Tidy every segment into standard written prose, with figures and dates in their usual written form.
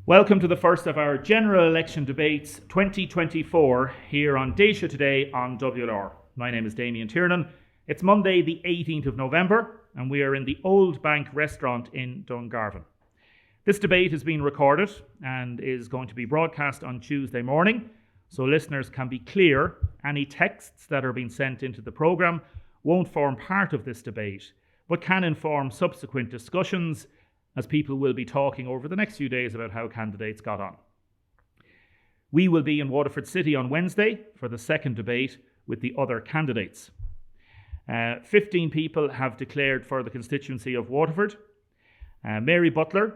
Welcome to the first of our general election debates 2024 here on Deise today on WLR. My name is Damien Tiernan. It's Monday the 18th of November and we are in the Old Bank restaurant in Dungarvan. This debate has been recorded and is going to be broadcast on Tuesday morning, so listeners can be clear any texts that are being sent into the programme won't form part of this debate but can inform subsequent discussions, as people will be talking over the next few days about how candidates got on. We will be in Waterford City on Wednesday for the second debate with the other candidates. 15 people have declared for the constituency of Waterford. Mary Butler,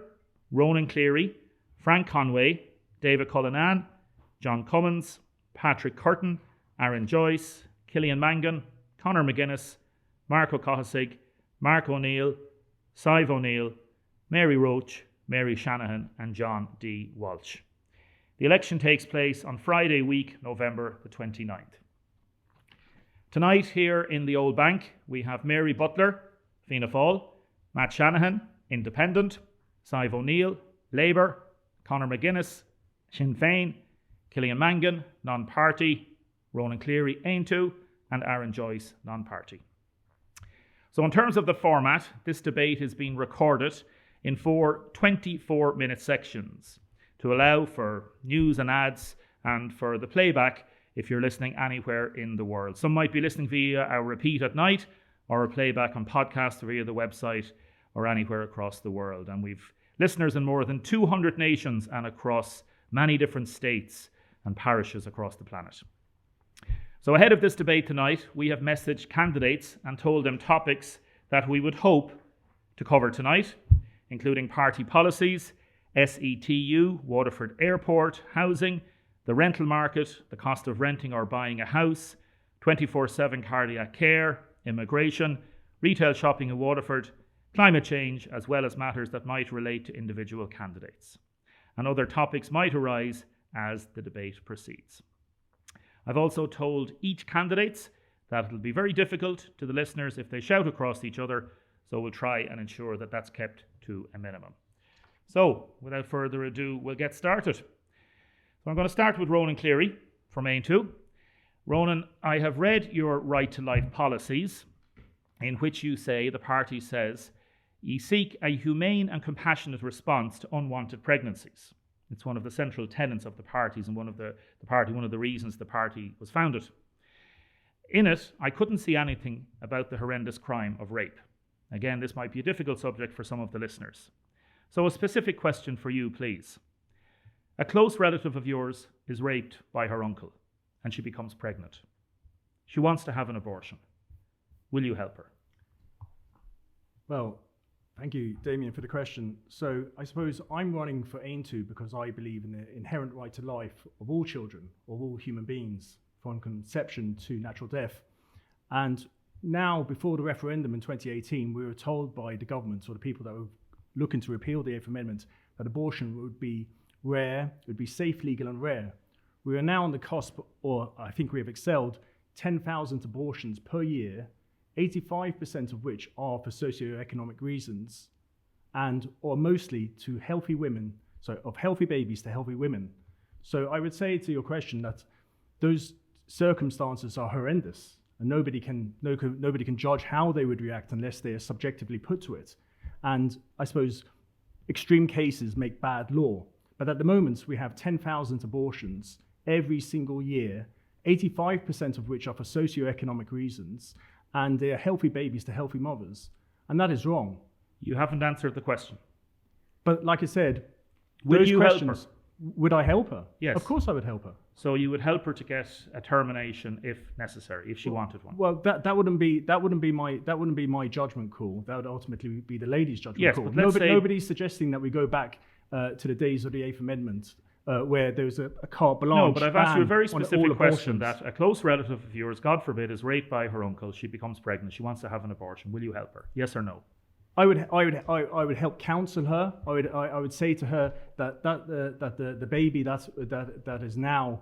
Ronan Cleary, Frank Conway, David Cullinan, John Cummins, Patrick Curtin, Aaron Joyce, Killian Mangan, Conor McGuinness, Mark O'Cohasig, Mark O'Neill, Sive O'Neill, Mary Roach, Mary Shanahan and John D. Walsh. The election takes place on Friday week, November the 29th. Tonight here in the Old Bank, we have Mary Butler, Fianna Fáil, Matt Shanahan, Independent, Sive O'Neill, Labour, Conor McGuinness, Sinn Féin, Killian Mangan, non-party, Ronan Cleary, Aintu, and Aaron Joyce, non-party. So in terms of the format, this debate is being recorded in 4 24-minute sections to allow for news and ads and for the playback if you're listening anywhere in the world. Some might be listening via our repeat at night or a playback on podcast via the website or anywhere across the world. And we've listeners in more than 200 nations and across many different states and parishes across the planet. So ahead of this debate tonight, we have messaged candidates and told them topics that we would hope to cover tonight, including party policies, SETU, Waterford Airport, housing, the rental market, the cost of renting or buying a house, 24/7 cardiac care, immigration, retail shopping in Waterford, climate change, as well as matters that might relate to individual candidates. And other topics might arise as the debate proceeds. I've also told each candidate that it'll be very difficult to the listeners if they shout across each other, so we'll try and ensure that that's kept to a minimum. So, without further ado, we'll get started. So I'm going to start with Ronan Cleary from Aintu. Ronan, I have read your Right to Life policies, in which you say, the party says, ye seek a humane and compassionate response to unwanted pregnancies. It's one of the central tenets of the parties and one of the reasons the party was founded. In it, I couldn't see anything about the horrendous crime of rape. Again, this might be a difficult subject for some of the listeners. So a specific question for you, please. A close relative of yours is raped by her uncle and she becomes pregnant. She wants to have an abortion. Will you help her? Well, thank you, Damien, for the question. So I suppose I'm running for Aintu because I believe in the inherent right to life of all children, of all human beings, from conception to natural death. And now, before the referendum in 2018, we were told by the government or the people that were looking to repeal the 8th Amendment that abortion would be rare, it would be safe, legal and rare. We are now on the cusp, or I think we have excelled, 10,000 abortions per year, 85% of which are for socioeconomic reasons, and or mostly to healthy women, so of healthy babies to healthy women. So I would say to your question that those circumstances are horrendous. And nobody can judge how they would react unless they are subjectively put to it. And I suppose extreme cases make bad law. But at the moment, we have 10,000 abortions every single year, 85% of which are for socioeconomic reasons, and they are healthy babies to healthy mothers. And that is wrong. You haven't answered the question. But like I said, will you help her? Would I help her? Yes. Of course I would help her. So you would help her to get a termination if necessary, if she wanted one. Well, that wouldn't be my judgment call. That would ultimately be the lady's judgment call. But nobody's suggesting that we go back to the days of the 8th Amendment, where there was a carte blanche. No, but I've asked you a very specific question: abortions. that a close relative of yours, God forbid, is raped by her uncle. She becomes pregnant. She wants to have an abortion. Will you help her? Yes or no? I would help counsel her. I would say to her that the baby that is now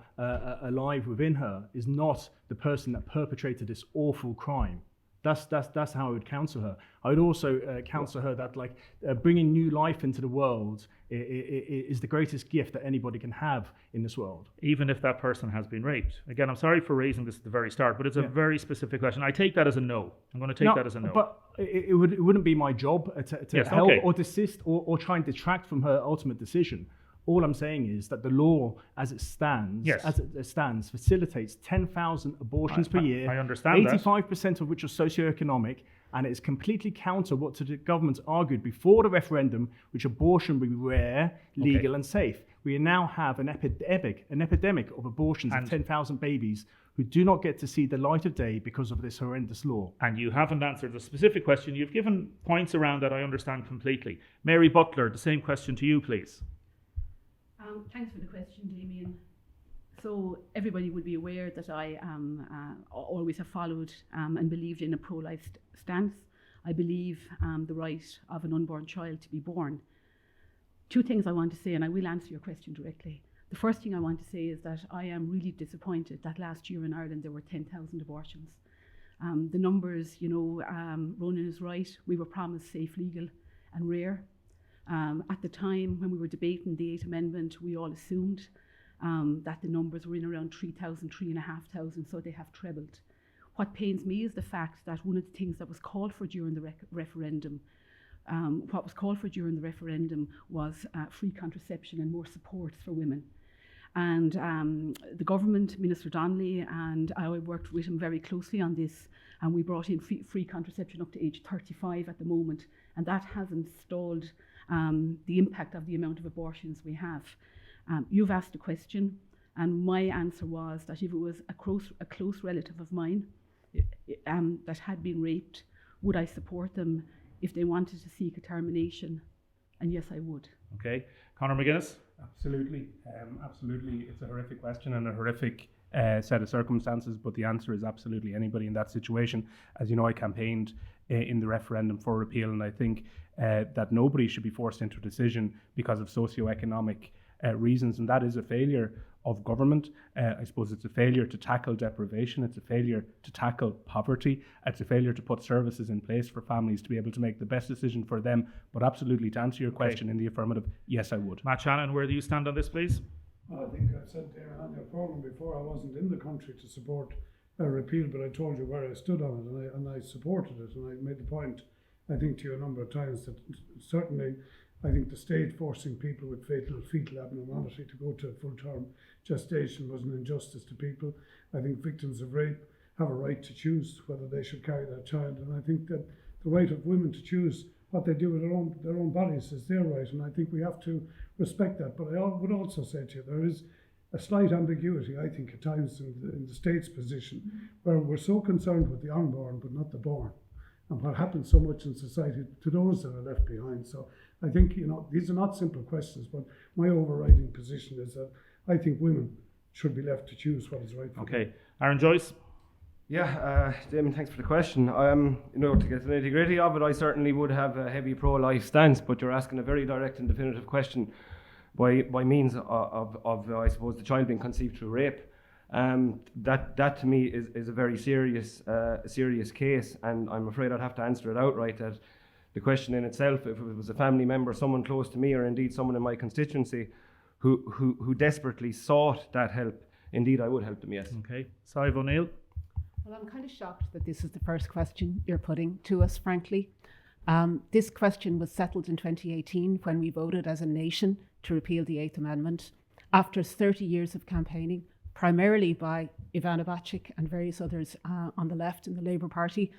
alive within her is not the person that perpetrated this awful crime. That's how I would counsel her. I would also counsel her that bringing new life into the world is the greatest gift that anybody can have in this world. Even if that person has been raped. Again, I'm sorry for raising this at the very start, but it's a very specific question. I take that as a no. I'm going to take that as a no. But it wouldn't be my job to help or desist or try and detract from her ultimate decision. All I'm saying is that the law, as it stands, facilitates 10,000 abortions per year. I understand 85% of which are socioeconomic, and it is completely counter what the government argued before the referendum, which abortion would be rare, legal, and safe. We now have an epidemic of abortions of 10,000 babies who do not get to see the light of day because of this horrendous law. And you haven't answered the specific question. You've given points around that I understand completely. Mary Butler, the same question to you, please. Thanks for the question, Damien. So everybody would be aware that I always have followed and believed in a pro-life stance. I believe the right of an unborn child to be born. Two things I want to say, and I will answer your question directly. The first thing I want to say is that I am really disappointed that last year in Ireland there were 10,000 abortions. The numbers, Ronan is right, we were promised safe, legal and rare. At the time when we were debating the 8th Amendment, we all assumed that the numbers were in around 3,000, 3,500, so they have trebled. What pains me is the fact that one of the things that was called for during the referendum, was free contraception and more support for women. And the government, Minister Donnelly, and I worked with him very closely on this, and we brought in free contraception up to age 35 at the moment, and that hasn't stalled the impact of the amount of abortions we have. You've asked a question, and my answer was that if it was a close relative of mine that had been raped, would I support them if they wanted to seek a termination? And yes, I would. Okay. Conor McGuinness? Absolutely. Absolutely. It's a horrific question and a horrific set of circumstances, but the answer is absolutely anybody in that situation. As you know, I campaigned in the referendum for repeal, and I think that nobody should be forced into a decision because of socioeconomic reasons, and that is a failure of government. I suppose it's a failure to tackle deprivation, it's a failure to tackle poverty, it's a failure to put services in place for families to be able to make the best decision for them. But absolutely, to answer your question in the affirmative, yes, I would. Matt Shannon, where do you stand on this, please? I think I said there on your programme before, I wasn't in the country to support a repeal, but I told you where I stood on it, and I supported it, and I made the point, I think, to you a number of times that certainly I think the state forcing people with fetal abnormality to go to full-term gestation was an injustice to people. I think victims of rape have a right to choose whether they should carry that child, and I think that the right of women to choose what they do with their own bodies is their right, and I think we have to respect that. But I would also say to you, there is a slight ambiguity, I think, at times in the state's position, where we're so concerned with the unborn but not the born, and what happens so much in society to those that are left behind. So I think, these are not simple questions, but my overriding position is that I think women should be left to choose what is right for them. Okay. Aaron Joyce? Yeah, Damon, thanks for the question. To get the nitty-gritty of it, I certainly would have a heavy pro-life stance, but you're asking a very direct and definitive question by means of I suppose, the child being conceived through rape. That to me is a very serious case, and I'm afraid I'd have to answer it outright, that the question in itself, if it was a family member, someone close to me, or indeed someone in my constituency who desperately sought that help, indeed I would help them, yes. Okay. Sive O'Neill? Well, I'm kind of shocked that this is the first question you're putting to us, frankly. This question was settled in 2018 when we voted as a nation to repeal the 8th Amendment after 30 years of campaigning, primarily by Ivana Bacik and various others on the left in the Labour Party.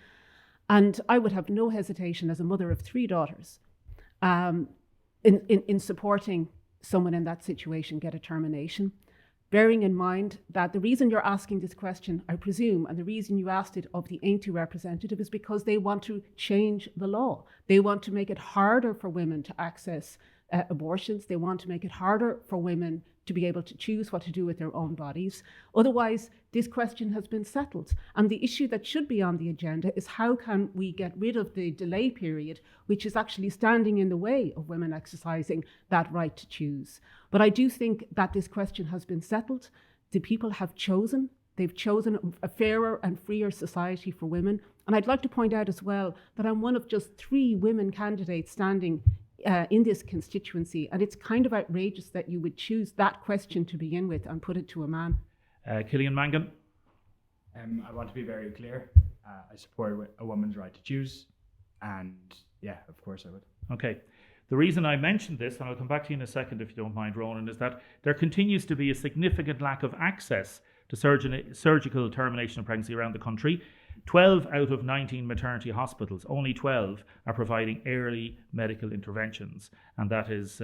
And I would have no hesitation as a mother of 3 daughters in supporting someone in that situation get a termination. Bearing in mind that the reason you're asking this question, I presume, and the reason you asked it of the Ainty representative is because they want to change the law. They want to make it harder for women to access abortions. They want to make it harder for women to be able to choose what to do with their own bodies. Otherwise, this question has been settled. And the issue that should be on the agenda is how can we get rid of the delay period, which is actually standing in the way of women exercising that right to choose. But I do think that this question has been settled. The people have chosen They've chosen a fairer and freer society for women. And I'd like to point out as well that I'm one of just 3 women candidates standing in this constituency. And it's kind of outrageous that you would choose that question to begin with and put it to a man. Killian Mangan. I want to be very clear. I support a woman's right to choose. And yeah, of course I would. Okay. The reason I mentioned this, and I'll come back to you in a second if you don't mind, Ronan, is that there continues to be a significant lack of access to surgical termination of pregnancy around the country. 12 out of 19 maternity hospitals, only 12 are providing early medical interventions, and that is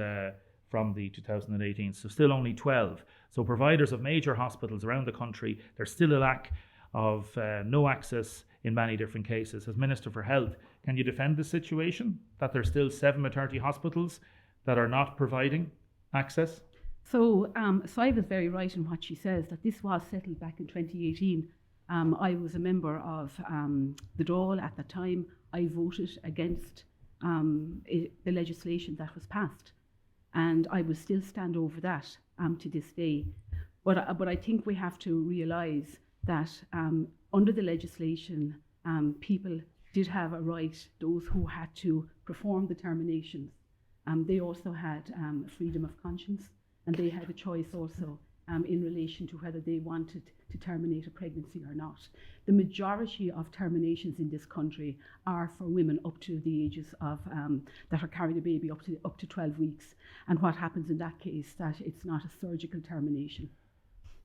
from the 2018, so still only 12. So providers of major hospitals around the country, there's still a lack of no access in many different cases. As Minister for Health, can you defend the situation that there's still 7 maternity hospitals that are not providing access? So Sive is very right in what she says, that this was settled back in 2018. I was a member of the Dáil at the time. I voted against the legislation that was passed, and I will still stand over that to this day. But I think we have to realise that under the legislation, people did have a right, those who had to perform the terminations. They also had freedom of conscience, and they had a choice also in relation to whether they wanted to terminate a pregnancy or not. The majority of terminations in this country are for women up to the ages of that are carrying a baby up to 12 weeks. And what happens in that case, that it's not a surgical termination.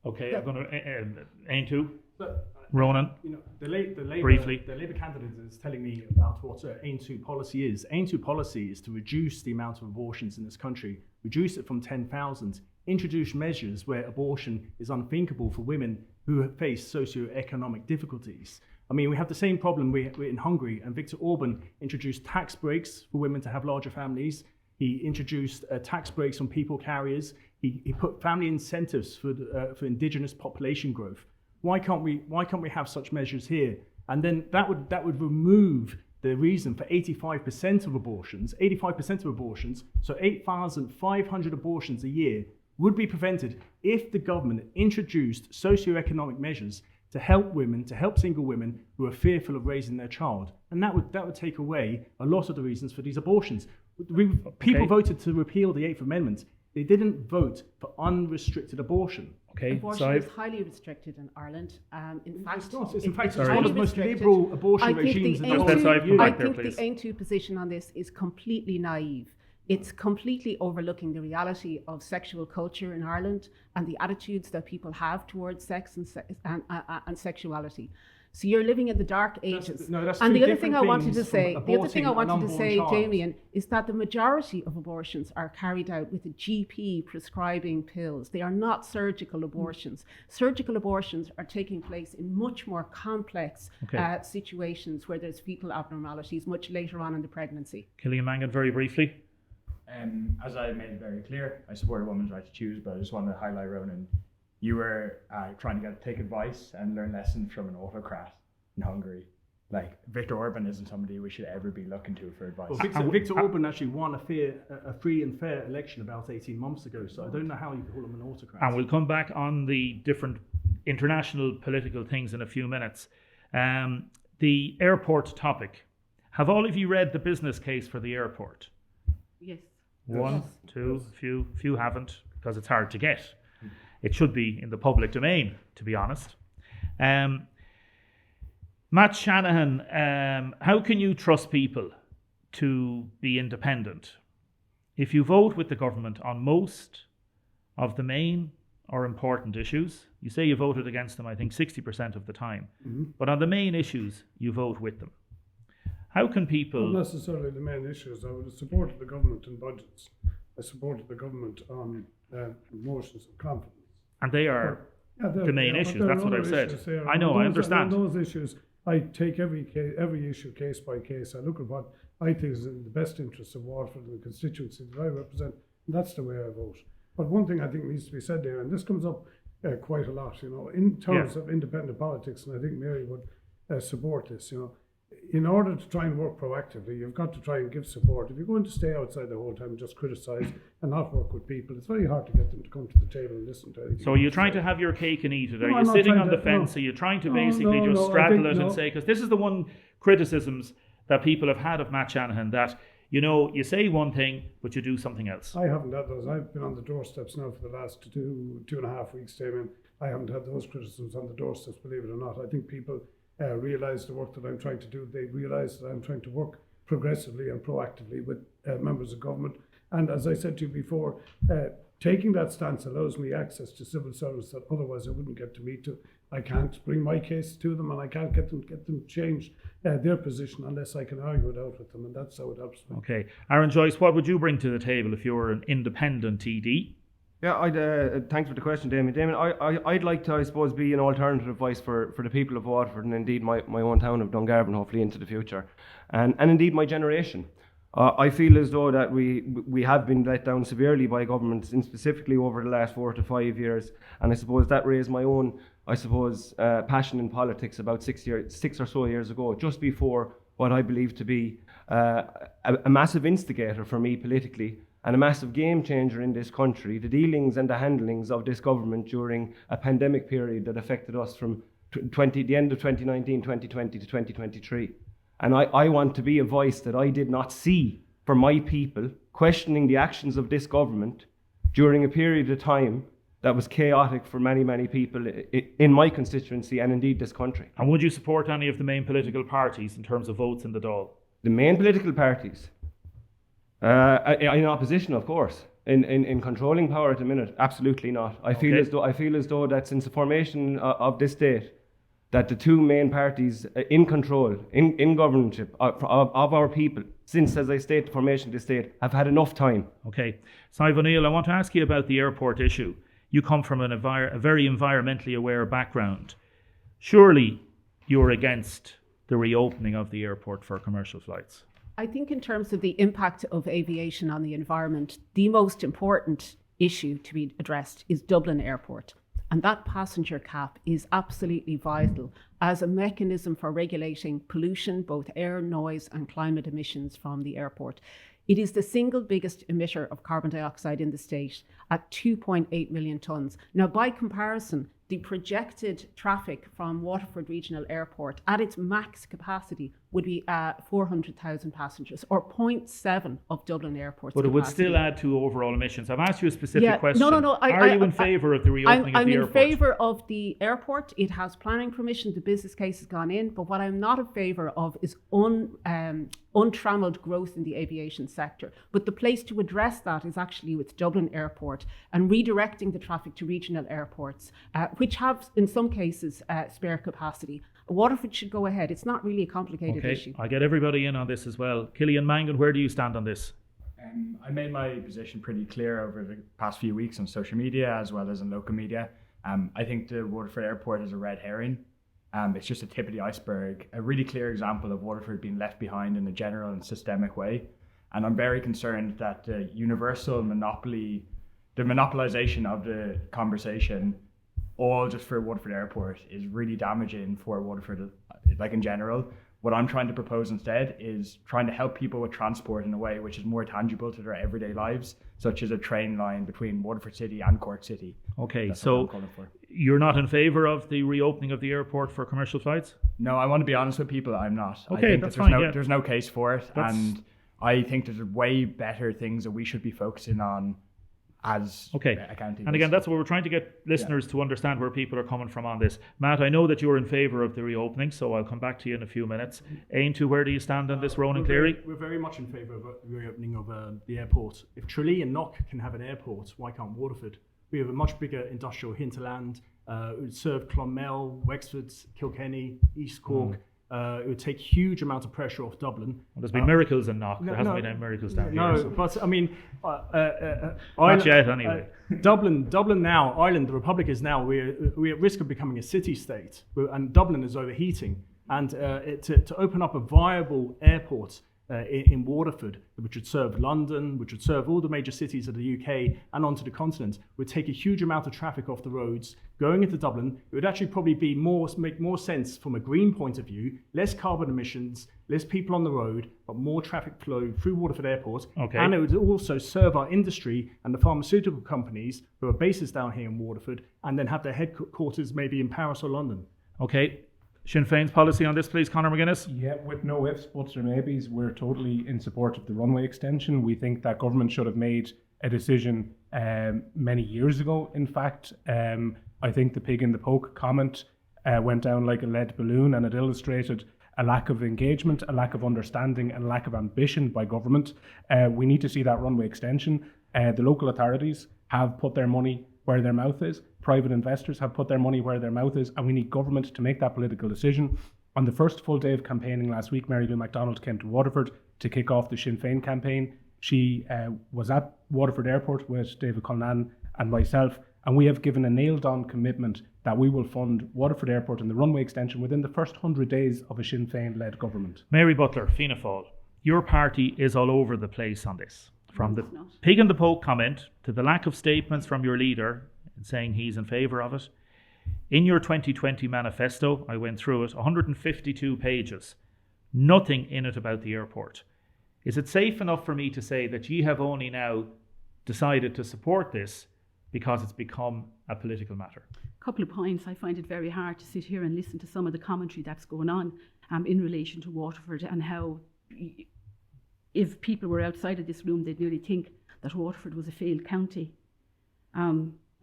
Okay, I'm going to aim to But, Ronan. you know, the Labour, Briefly. the Labour candidate is telling me about what Aim 2 policy is. Aim 2 policy is to reduce the amount of abortions in this country, reduce it from 10,000, introduce measures where abortion is unthinkable for women who face socio-economic difficulties. I mean, we have the same problem we're in Hungary, and Viktor Orban introduced tax breaks for women to have larger families. He introduced tax breaks on people carriers. He put family incentives for indigenous population growth. Why can't we have such measures here? And then that would remove the reason for 85% of abortions. 85% of abortions, so 8,500 abortions a year, would be prevented if the government introduced socio-economic measures to help women, to help single women who are fearful of raising their child, and that would take away a lot of the reasons for these abortions. People voted to repeal the 8th Amendment. They didn't vote for unrestricted abortion. Okay, Abortion is highly restricted in Ireland. In fact, It's one of the highly most restricted. liberal abortion I think regimes the in the Aim whole 2 of Europe. I Back there, think please. the Aim 2 position on this is completely naive. It's completely overlooking the reality of sexual culture in Ireland and the attitudes that people have towards sex and sexuality. So you're living in the dark ages. That's And two the other thing different I wanted to things say, from the other thing I aborting an wanted to unborn say, child. Damien, is that the majority of abortions are carried out with a GP prescribing pills. They are not surgical abortions. Surgical abortions are taking place in much more complex situations where there's fetal abnormalities much later on in the pregnancy. Killian Mangan, very briefly. As I made it very clear, I support a woman's right to choose, but I just want to highlight, Ronan, you were trying to take advice and learn lessons from an autocrat in Hungary. Like, Viktor Orban isn't somebody we should ever be looking to for advice. Well, Viktor Orban actually won a free and fair election about 18 months ago, so I don't know how you call him an autocrat. And we'll come back on the different international political things in a few minutes. The airport topic. Have all of you read the business case for the airport? Yes. One, two, few haven't, because it's hard to get. It should be in the public domain, to be honest. Matt Shanahan, how can you trust people to be independent if you vote with the government on most of the main or important issues? You say you voted against them, I think, 60% of the time. Mm-hmm. But on the main issues, you vote with them. How can people... Not necessarily the main issues. I would have supported the government in budgets. I supported the government on motions of confidence. And they are the main issues. That's what I've said. I know, I understand. On those issues, I take every issue case by case. I look at what I think is in the best interests of Waterford and the constituency that I represent. And that's the way I vote. But one thing I think needs to be said there, and this comes up quite a lot, in terms of independent politics, and I think Mary would support this, in order to try and work proactively, you've got to try and give support. If you're going to stay outside the whole time and just criticise and not work with people, it's very hard to get them to come to the table and listen to anything. So are you trying to have your cake and eat it? Are No, you I'm not sitting trying on the to- fence? no. Are you trying to No, basically no, just no, I straddle think it and no. say, because this is the one criticisms that people have had of Matt Shanahan, that, you know, you say one thing, but you do something else. I haven't had those. I've been on the doorsteps now for the last two and a half weeks, Damien. I haven't had those criticisms on the doorsteps, believe it or not. I think people realise the work that I'm trying to do. They realise that I'm trying to work progressively and proactively with members of government. And as I said to you before, taking that stance allows me access to civil servants that otherwise I wouldn't get to meet to. I can't bring my case to them, and I can't get them to change their position unless I can argue it out with them, and that's how it helps me. Okay. Aaron Joyce, what would you bring to the table if you were an independent TD? Yeah, thanks for the question, Damien. Damien, I'd like to, I suppose, be an alternative voice for the people of Waterford and indeed my own town of Dungarvan, hopefully into the future, and indeed my generation. I feel as though that we have been let down severely by governments, and specifically over the last 4 to 5 years, and I suppose that raised my own, passion in politics about 6 or so years ago, just before what I believe to be a massive instigator for me politically, and a massive game changer in this country, the dealings and the handlings of this government during a pandemic period that affected us from the end of 2019, 2020 to 2023. And I want to be a voice that I did not see for my people, questioning the actions of this government during a period of time that was chaotic for many, many people in my constituency and indeed this country. And would you support any of the main political parties in terms of votes in the Dáil? The main political parties, in opposition, of course. In controlling power at the minute, absolutely not. I feel as though that since the formation of this state, that the two main parties in control, in governorship of our people, since, as I state, the formation of this state, have had enough time. Okay. Sive O'Neill, I want to ask you about the airport issue. You come from a very environmentally aware background. Surely you're against the reopening of the airport for commercial flights. I think in terms of the impact of aviation on the environment, the most important issue to be addressed is Dublin Airport. And that passenger cap is absolutely vital as a mechanism for regulating pollution, both air, noise and climate emissions from the airport. It is the single biggest emitter of carbon dioxide in the state at 2.8 million tonnes. Now, by comparison, the projected traffic from Waterford Regional Airport at its max capacity would be 400,000 passengers, or 0.7 of Dublin Airport's But it would capacity. still add to overall emissions. I've asked you a specific question. No. Are you in favour of the reopening of the airport? I'm in favour of the airport. It has planning permission. The business case has gone in. But what I'm not in favour of is untrammelled growth in the aviation sector. But the place to address that is actually with Dublin Airport and redirecting the traffic to regional airports, which have, in some cases, spare capacity. Waterford should go ahead. It's not really a complicated issue. I'll get everybody in on this as well. Killian Mangan, where do you stand on this? I made my position pretty clear over the past few weeks on social media as well as in local media. I think the Waterford Airport is a red herring. It's just a tip of the iceberg, a really clear example of Waterford being left behind in a general and systemic way. And I'm very concerned that the universal monopoly, the monopolization of the conversation, all just for Waterford Airport, is really damaging for Waterford, like in general. What I'm trying to propose instead is trying to help people with transport in a way which is more tangible to their everyday lives, such as a train line between Waterford City and Cork City. Okay, That's so what I'm calling for. you're not in favour of the reopening of the airport for commercial flights? No, I want to be honest with people, I'm not. Okay, I think that's that fine, yeah. there's no case for it, That's- and I think there's way better things that we should be focusing on as accounting. And again, that's what we're trying to get listeners to understand where people are coming from on this. Matt, I know that you're in favour of the reopening, so I'll come back to you in a few minutes. Aintu, where do you stand on this, Ronan Cleary? We're very much in favour of the reopening of the airport. If Tralee and Knock can have an airport, why can't Waterford? We have a much bigger industrial hinterland. It would serve Clonmel, Wexford, Kilkenny, East Cork. It would take huge amounts of pressure off Dublin. Well, there's been miracles in Knock. There hasn't been any miracles down here. No, So. but I mean, Not yet, anyway. Dublin now, Ireland, the Republic is now, we're at risk of becoming a city-state, and Dublin is overheating. And to open up a viable airport in Waterford, which would serve London, which would serve all the major cities of the UK and onto the continent, would take a huge amount of traffic off the roads going into Dublin. It would actually probably make more sense from a green point of view, less carbon emissions, less people on the road, but more traffic flow through Waterford Airport. Okay. And it would also serve our industry and the pharmaceutical companies who are bases down here in Waterford, and then have their headquarters maybe in Paris or London. Okay. Sinn Féin's policy on this, please, Conor McGuinness. Yeah, with no ifs, buts or maybes, we're totally in support of the runway extension. We think that government should have made a decision many years ago. In fact, I think the pig in the poke comment went down like a lead balloon, and it illustrated a lack of engagement, a lack of understanding, and a lack of ambition by government. We need to see that runway extension. The local authorities have put their money where their mouth is. Private investors have put their money where their mouth is, and we need government to make that political decision. On the first full day of campaigning last week, Mary Lou MacDonald came to Waterford to kick off the Sinn Féin campaign. She was at Waterford Airport with David Cullinan and myself, and we have given a nailed-on commitment that we will fund Waterford Airport and the runway extension within the first 100 days of a Sinn Féin-led government. Mary Butler, Fianna Fáil, your party is all over the place on this. From No, the it's not. pig in the poke comment to the lack of statements from your leader saying he's in favour of it. In your 2020 manifesto, I went through it, 152 pages, nothing in it about the airport. Is it safe enough for me to say that ye have only now decided to support this because it's become a political matter? Couple of points. I find it very hard to sit here and listen to some of the commentary that's going on in relation to Waterford, and how if people were outside of this room, they'd nearly think that Waterford was a failed county.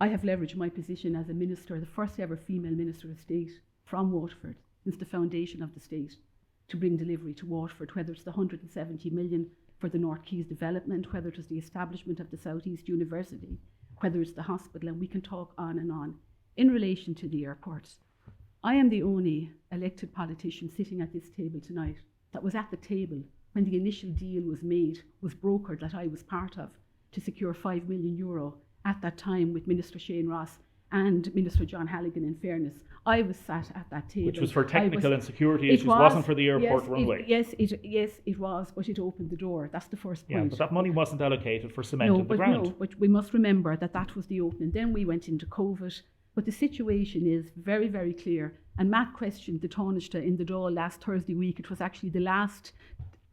I have leveraged my position as a minister, the first ever female minister of state from Waterford since the foundation of the state, to bring delivery to Waterford, whether it's the 170 million for the North Quays development, whether it was the establishment of the South East University, whether it's the hospital, and we can talk on and on. In relation to the airport, I am the only elected politician sitting at this table tonight that was at the table when the initial deal was made, was brokered, that I was part of, to secure €5 million at that time with Minister Shane Ross and Minister John Halligan. In fairness, I was sat at that table. Which was for technical and security issues, wasn't for the airport runway. Yes, it was, but it opened the door. That's the first point. Yeah, but that money wasn't allocated for cement in the ground. No, but we must remember that was the opening. Then we went into COVID. But the situation is very, very clear. And Matt questioned the Taoiseach in the Dáil last Thursday week. It was actually the last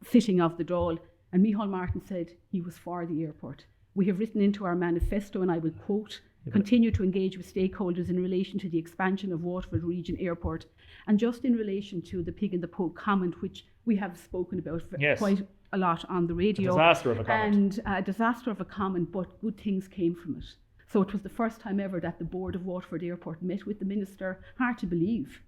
sitting of the Dáil. And Micheál Martin said he was for the airport. We have written into our manifesto, and I will quote, continue to engage with stakeholders in relation to the expansion of Waterford Region Airport. And just in relation to the pig in the poke comment, which we have spoken about quite a lot on the radio. A disaster of a comment. And a disaster of a comment, but good things came from it. So it was the first time ever that the board of Waterford Airport met with the minister. Hard to believe.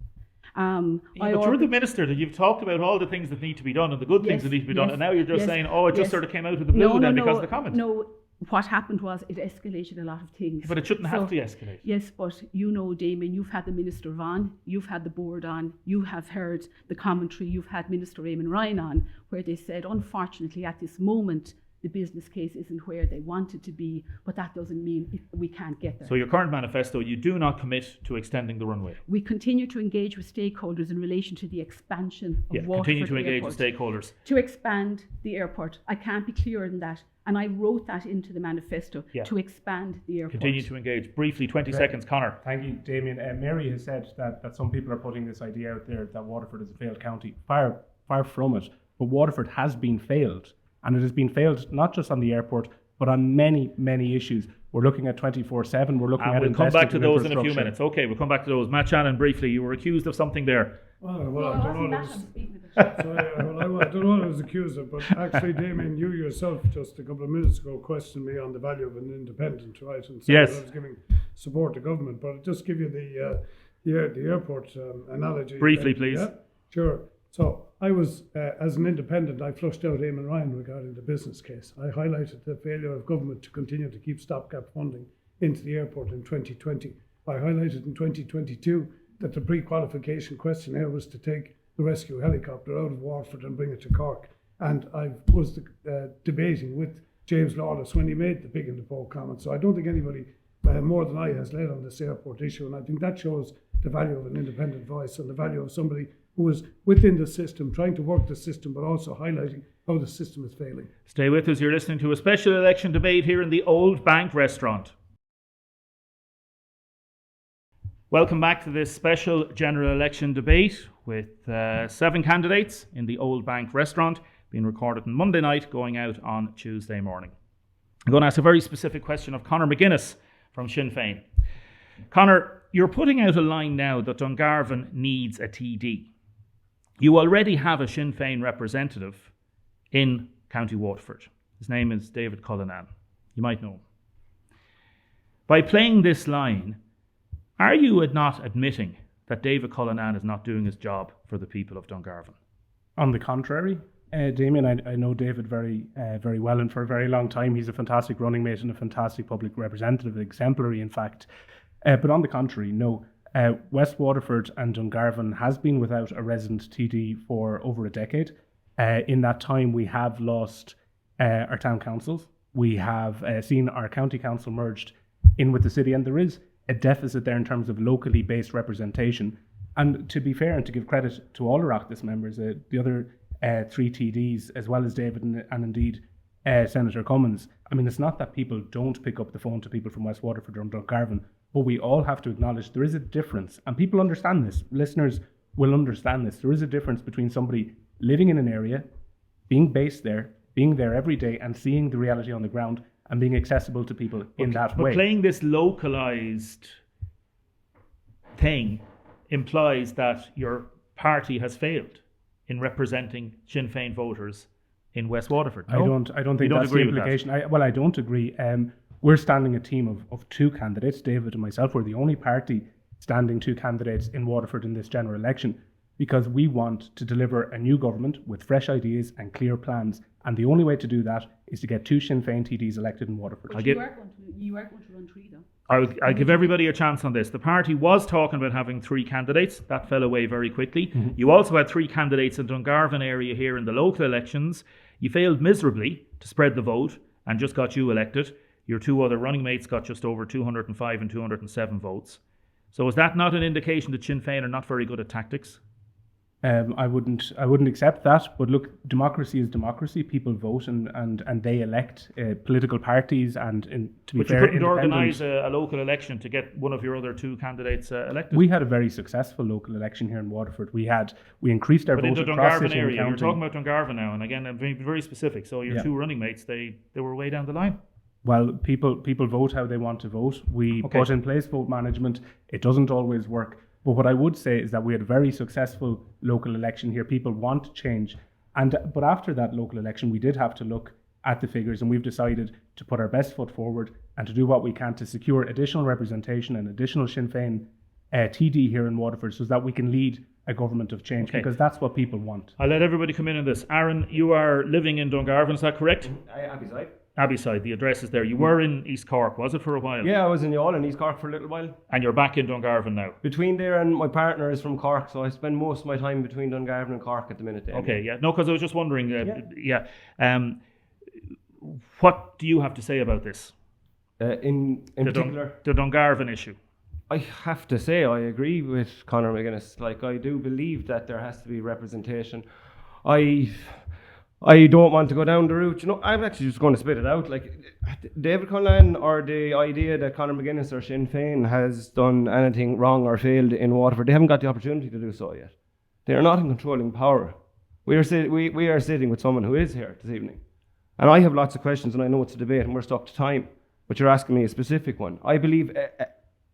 But you're the minister, that you've talked about all the things that need to be done and the good things that need to be done, and now you're just saying, it just sort of came out of the blue because of the comment. No, what happened was it escalated a lot of things. But it shouldn't have to escalate. Yes, but Damien, you've had the minister on, you've had the board on, you have heard the commentary, you've had Minister Eamon Ryan on, where they said, unfortunately, at this moment, the business case isn't where they want it to be, but that doesn't mean we can't get there. So your current manifesto, you do not commit to extending the runway? We continue to engage with stakeholders in relation to the expansion of Waterford continue to engage Airport. with stakeholders. To expand the airport. I can't be clearer than that. And I wrote that into the manifesto, to expand the airport. Continue to engage. Briefly, 20 seconds, Conor. Thank you, Damien. Mary has said that some people are putting this idea out there that Waterford is a failed county. Far from it. But Waterford has been failed. And it has been failed not just on the airport, but on many, many issues. We're looking at 24/7. We're looking at we'll come back to those in a few infrastructure. minutes. Okay, we'll come back to those. Matt Shannon, briefly, you were accused of something there. I don't know what I was accused of, but actually, Damien, you yourself just a couple of minutes ago questioned me on the value of an independent, right? And said that I was giving support to government, but I'll just give you the airport analogy. Briefly, please. Yeah, sure. So I was, as an independent, I flushed out Eamon Ryan regarding the business case. I highlighted the failure of government to continue to keep stopgap funding into the airport in 2020. I highlighted in 2022 that the pre-qualification questionnaire was to take the rescue helicopter out of Waterford and bring it to Cork. And I was debating with James Lawless when he made the pig in the poke comment. So I don't think anybody more than I has led on this airport issue. And I think that shows the value of an independent voice and the value of somebody who is within the system, trying to work the system, but also highlighting how the system is failing. Stay with us. You're listening to a special election debate here in the Old Bank Restaurant. Welcome back to this special general election debate with 7 candidates in the Old Bank Restaurant, being recorded on Monday night, going out on Tuesday morning. I'm going to ask a very specific question of Conor McGuinness from Sinn Féin. Conor, you're putting out a line now that Dungarvan needs a TD. You already have a Sinn Féin representative in County Waterford. His name is David Cullinan. You might know him. By playing this line, are you not admitting that David Cullinan is not doing his job for the people of Dungarvan? On the contrary, Damien, I know David very well, and for a very long time he's a fantastic running mate and a fantastic public representative, exemplary in fact. But on the contrary, no. West Waterford and Dungarvan has been without a resident TD for over a decade. In that time, we have lost our town councils. We have seen our county council merged in with the city, and there is a deficit there in terms of locally based representation. And to be fair and to give credit to all Oireachtas members, the other 3 TDs, as well as David and indeed Senator Cummins, I mean, it's not that people don't pick up the phone to people from West Waterford or Dungarvan, but we all have to acknowledge there is a difference, and people understand this. Listeners will understand this. There is a difference between somebody living in an area, being based there, being there every day and seeing the reality on the ground and being accessible to people in that way. But playing this localised thing implies that your party has failed in representing Sinn Féin voters in West Waterford. No? I don't think that's the implication. I don't agree. We're standing a team of 2 candidates, David and myself. We're the only party standing 2 candidates in Waterford in this general election because we want to deliver a new government with fresh ideas and clear plans. And the only way to do that is to get 2 Sinn Féin TDs elected in Waterford. You are going to run 3 though. I'll give everybody a chance on this. The party was talking about having 3 candidates. That fell away very quickly. Mm-hmm. You also had 3 candidates in Dungarvan area here in the local elections. You failed miserably to spread the vote and just got you elected. Your 2 other running mates got just over 205 and 207 votes. So is that not an indication that Sinn Féin are not very good at tactics? I wouldn't accept that. But look, democracy is democracy. People vote and they elect political parties. And to be fair, you couldn't organise a local election to get one of your other 2 candidates elected. We had a very successful local election here in Waterford. We increased our vote across City and County. You're talking about Dungarvan now, and again, I'm being very specific. So your 2 running mates, they were way down the line. Well, people vote how they want to vote. We put in place vote management. It doesn't always work. But what I would say is that we had a very successful local election here. People want change. But after that local election, we did have to look at the figures, and we've decided to put our best foot forward and to do what we can to secure additional representation and additional Sinn Féin TD here in Waterford so that we can lead a government of change, because that's what people want. I'll let everybody come in on this. Aaron, you are living in Dungarvan, is that correct? Abbeyside. Abbeyside, the address is there. You were in East Cork, was it, for a while? Yeah, I was in Youghal in East Cork for a little while. And you're back in Dungarvan now? Between there, and my partner is from Cork, so I spend most of my time between Dungarvan and Cork at the minute. Okay, yeah. No, because I was just wondering, what do you have to say about this? In particular? The Dungarvan issue. I have to say I agree with Conor McGuinness. Like, I do believe that there has to be representation. I don't want to go down the route. I'm actually just going to spit it out. Like, David Cullinan, or the idea that Conor McGuinness or Sinn Féin has done anything wrong or failed in Waterford, they haven't got the opportunity to do so yet. They are not in controlling power. We are sitting with someone who is here this evening. And I have lots of questions, and I know it's a debate and we're stuck to time, but you're asking me a specific one. I believe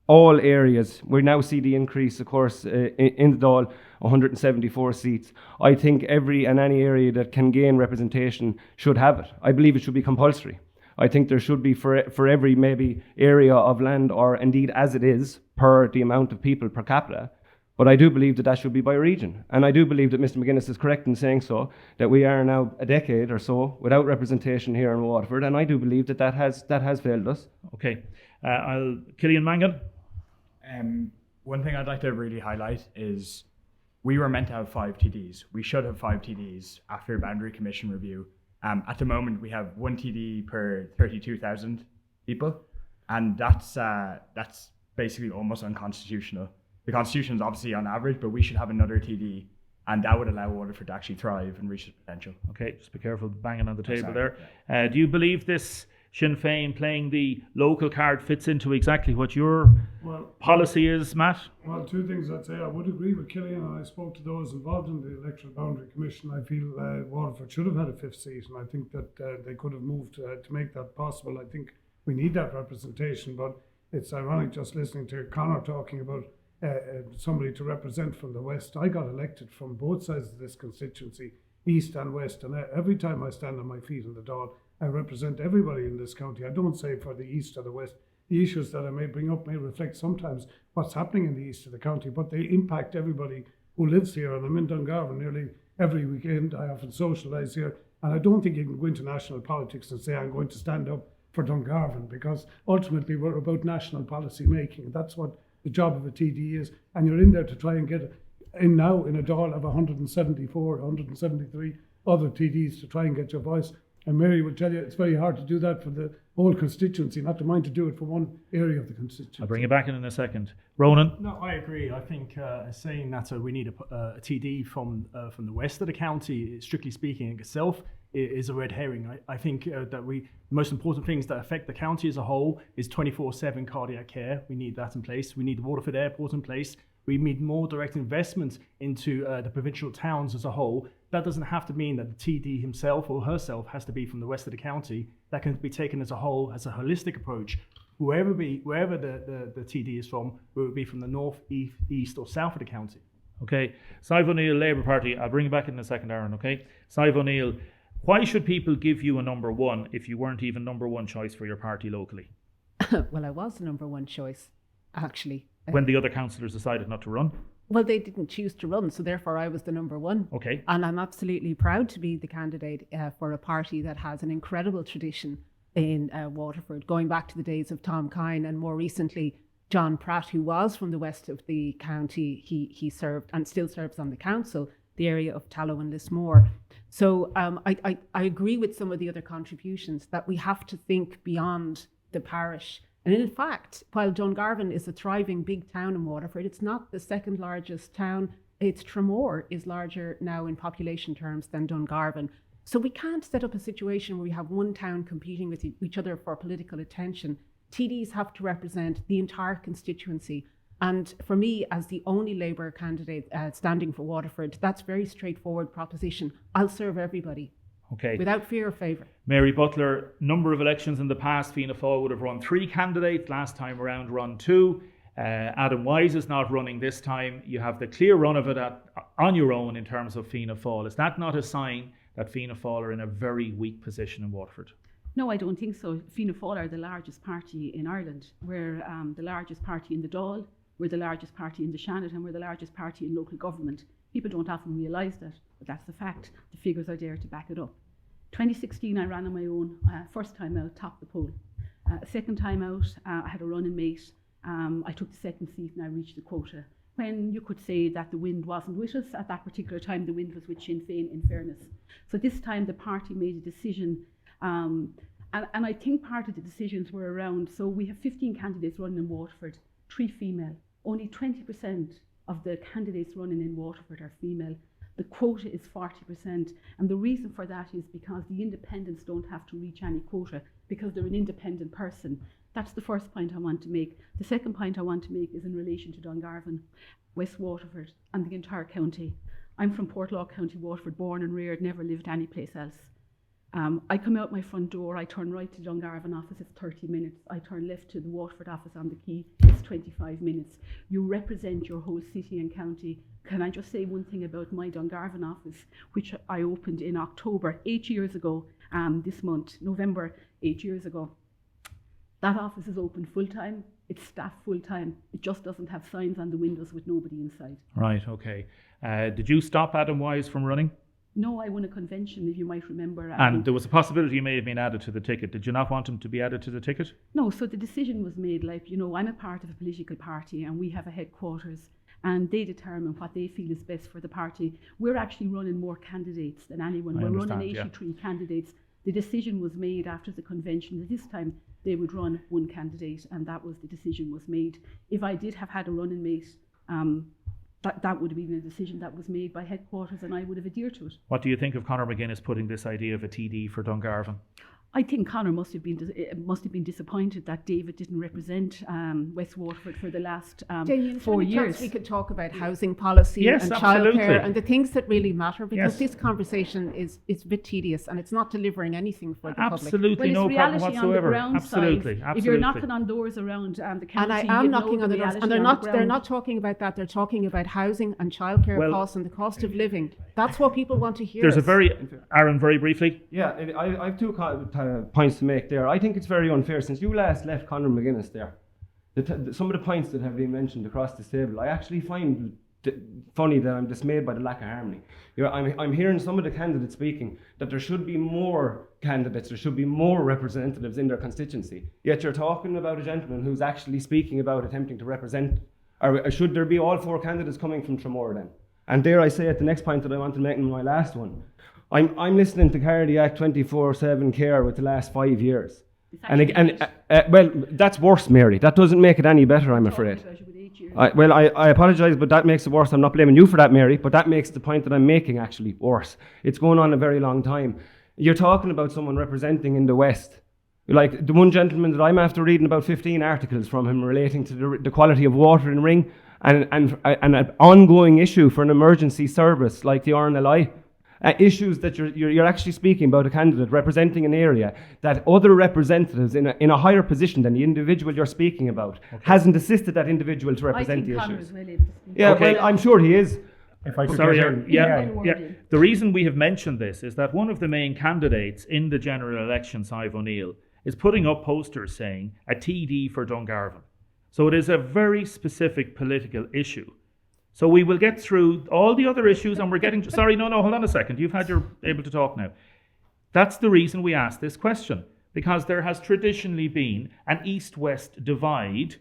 all areas, we now see the increase, of course, in the Dáil, 174 seats. I think every and any area that can gain representation should have it. I believe it should be compulsory. I think there should be for every maybe area of land, or indeed as it is, per the amount of people per capita. But I do believe that should be by region. And I do believe that Mr. McGuinness is correct in saying so, that we are now a decade or so without representation here in Waterford, and I do believe that has failed us. Okay. Killian Mangan? One thing I'd like to really highlight is we were meant to have 5 TDs. We should have 5 TDs after Boundary Commission review. At the moment, we have 1 TD per 32,000 people, and that's basically almost unconstitutional. The Constitution is obviously on average, but we should have another TD and that would allow Waterford to actually thrive and reach its potential. Okay, just be careful banging on the table sorry, there. Do you believe this Sinn Féin playing the local card fits into exactly what your policy is, Matt? Well, two things I'd say. I would agree with Killian, and I spoke to those involved in the Electoral Boundary Commission. I feel Waterford should have had a fifth seat, and I think that they could have moved to make that possible. I think we need that representation, but it's ironic just listening to Conor talking about somebody to represent from the West. I got elected from both sides of this constituency, East and West, and every time I stand on my feet in the Dáil, I represent everybody in this county. I don't say for the East or the West. The issues that I may bring up may reflect sometimes what's happening in the East of the county, but they impact everybody who lives here. And I'm in Dungarvan nearly every weekend. I often socialise here, and I don't think you can go into national politics and say I'm going to stand up for Dungarvan, because ultimately we're about national policy making. That's what the job of a TD is, and you're in there to try and get in now in a Dáil of 174, 173 other TDs to try and get your voice. And Mary will tell you it's very hard to do that for the whole constituency, not to mind to do it for one area of the constituency. I'll bring you back in a second. Ronan? No, I agree. I think saying that we need a TD from the west of the county, strictly speaking, itself is a red herring. I think that the most important things that affect the county as a whole is 24/7 cardiac care. We need that in place. We need the Waterford Airport in place. We need more direct investment into the provincial towns as a whole. That doesn't have to mean that the TD himself or herself has to be from the west of the county. That can be taken as a whole, as a holistic approach. Wherever the TD is from, whether it be from the north, east or south of the county. Okay. Sive O'Neill, Labour Party. I'll bring you back in a second, Aaron, okay? Sive O'Neill, why should people give you a number one if you weren't even number one choice for your party locally? Well, I was the number one choice, actually. When the other councillors decided not to run? Well, they didn't choose to run, so therefore I was the number one. Okay. And I'm absolutely proud to be the candidate for a party that has an incredible tradition in Waterford, going back to the days of Tom Kine and more recently John Pratt, who was from the west of the county. He served and still serves on the council, the area of Tallow and Lismore. So I agree with some of the other contributions that we have to think beyond the parish. And in fact, while Dungarvan is a thriving big town in Waterford, it's not the second largest town. It's Tramore is larger now in population terms than Dungarvan. So we can't set up a situation where we have one town competing with each other for political attention. TDs have to represent the entire constituency. And for me, as the only Labour candidate standing for Waterford, that's a very straightforward proposition. I'll serve everybody. Okay. Without fear or favour. Mary Butler, number of elections in the past, Fianna Fáil would have run 3 candidates. Last time around, run 2. Adam Wise is not running this time. You have the clear run of it on your own in terms of Fianna Fáil. Is that not a sign that Fianna Fáil are in a very weak position in Waterford? No, I don't think so. Fianna Fáil are the largest party in Ireland. We're the largest party in the Dáil. We're the largest party in the Shannon, and we're the largest party in local government. People don't often realise that, but that's the fact. The figures are there to back it up. 2016, I ran on my own. First time out, topped the poll. Second time out, I had a running mate. I took the second seat and I reached the quota. When you could say that the wind wasn't with us, at that particular time the wind was with Sinn Féin, in fairness. So this time the party made a decision, and I think part of the decisions were around, so we have 15 candidates running in Waterford, 3 female. Only 20% of the candidates running in Waterford are female. The quota is 40%, and the reason for that is because the independents don't have to reach any quota because they're an independent person. That's the first point I want to make. The second point I want to make is in relation to Dungarvan, West Waterford and the entire county. I'm from Portlaw County, Waterford, born and reared, never lived any place else. I come out my front door, I turn right to Dungarvan office, it's 30 minutes. I turn left to the Waterford office on the quay, it's 25 minutes. You represent your whole city and county. Can I just say one thing about my Dungarvan office, which I opened in October, 8 years ago, this month, November, 8 years ago. That office is open full-time, it's staffed full-time. It just doesn't have signs on the windows with nobody inside. Right, okay. Did you stop Adam Wise from running? No, I won a convention, if you might remember. And there was a possibility he may have been added to the ticket. Did you not want him to be added to the ticket? No, so the decision was made, I'm a part of a political party and we have a headquarters and they determine what they feel is best for the party. We're actually running more candidates than anyone. We're running 83 candidates. The decision was made after the convention that this time they would run one candidate, and that was the decision was made. If I did have had a running mate, that would have been a decision that was made by headquarters, and I would have adhered to it. What do you think of Conor McGuinness putting this idea of a TD for Dungarvan? I think Conor must have been disappointed that David didn't represent West Waterford for the last Damien, 4 any chance years. we could talk about housing policy Yes, and absolutely. childcare and the things that really matter, because Yes. this conversation is a bit tedious and it's not delivering anything for the public. Absolutely, Well, it's no problem reality on the whatsoever. ground Absolutely, side. absolutely. If you're knocking on doors around the county, And I you am know knocking on the doors, reality and they're on not the they're ground. not talking about that. They're talking about housing and childcare Well, costs and the cost of living. That's what people want to hear. There's Aaron, very briefly. Yeah, I have two points to make there. I think it's very unfair since you last left Conor McGuinness there. Some of the points that have been mentioned across this table, I actually find funny that I'm dismayed by the lack of harmony. You know, I'm hearing some of the candidates speaking that there should be more candidates, there should be more representatives in their constituency. Yet you're talking about a gentleman who's actually speaking about attempting to represent, or should there be all 4 candidates coming from Tramore then? And dare I say it, the next point that I want to make in my last one, I'm listening to Cardiac 24/7 care with the last 5 years. Well, that's worse, Mary. That doesn't make it any better, I'm afraid. I apologise, but that makes it worse. I'm not blaming you for that, Mary, but that makes the point that I'm making actually worse. It's going on a very long time. You're talking about someone representing in the West. Like the one gentleman that I'm after reading about 15 articles from him relating to the quality of water in Ring and an ongoing issue for an emergency service like the RNLI. Issues that you're actually speaking about a candidate representing an area that other representatives in a higher position than the individual you're speaking about hasn't assisted that individual to represent the issues. Yeah, Okay. well, I'm sure he is. If I could Sorry, get Aaron. in. Yeah. The reason we have mentioned this is that one of the main candidates in the general election, Sive O'Neill, is putting up posters saying a TD for Dungarvan. So it is a very specific political issue. So we will get through all the other issues, and we're getting... Sorry, no, hold on a second. You're able to talk now. That's the reason we asked this question, because there has traditionally been an east-west divide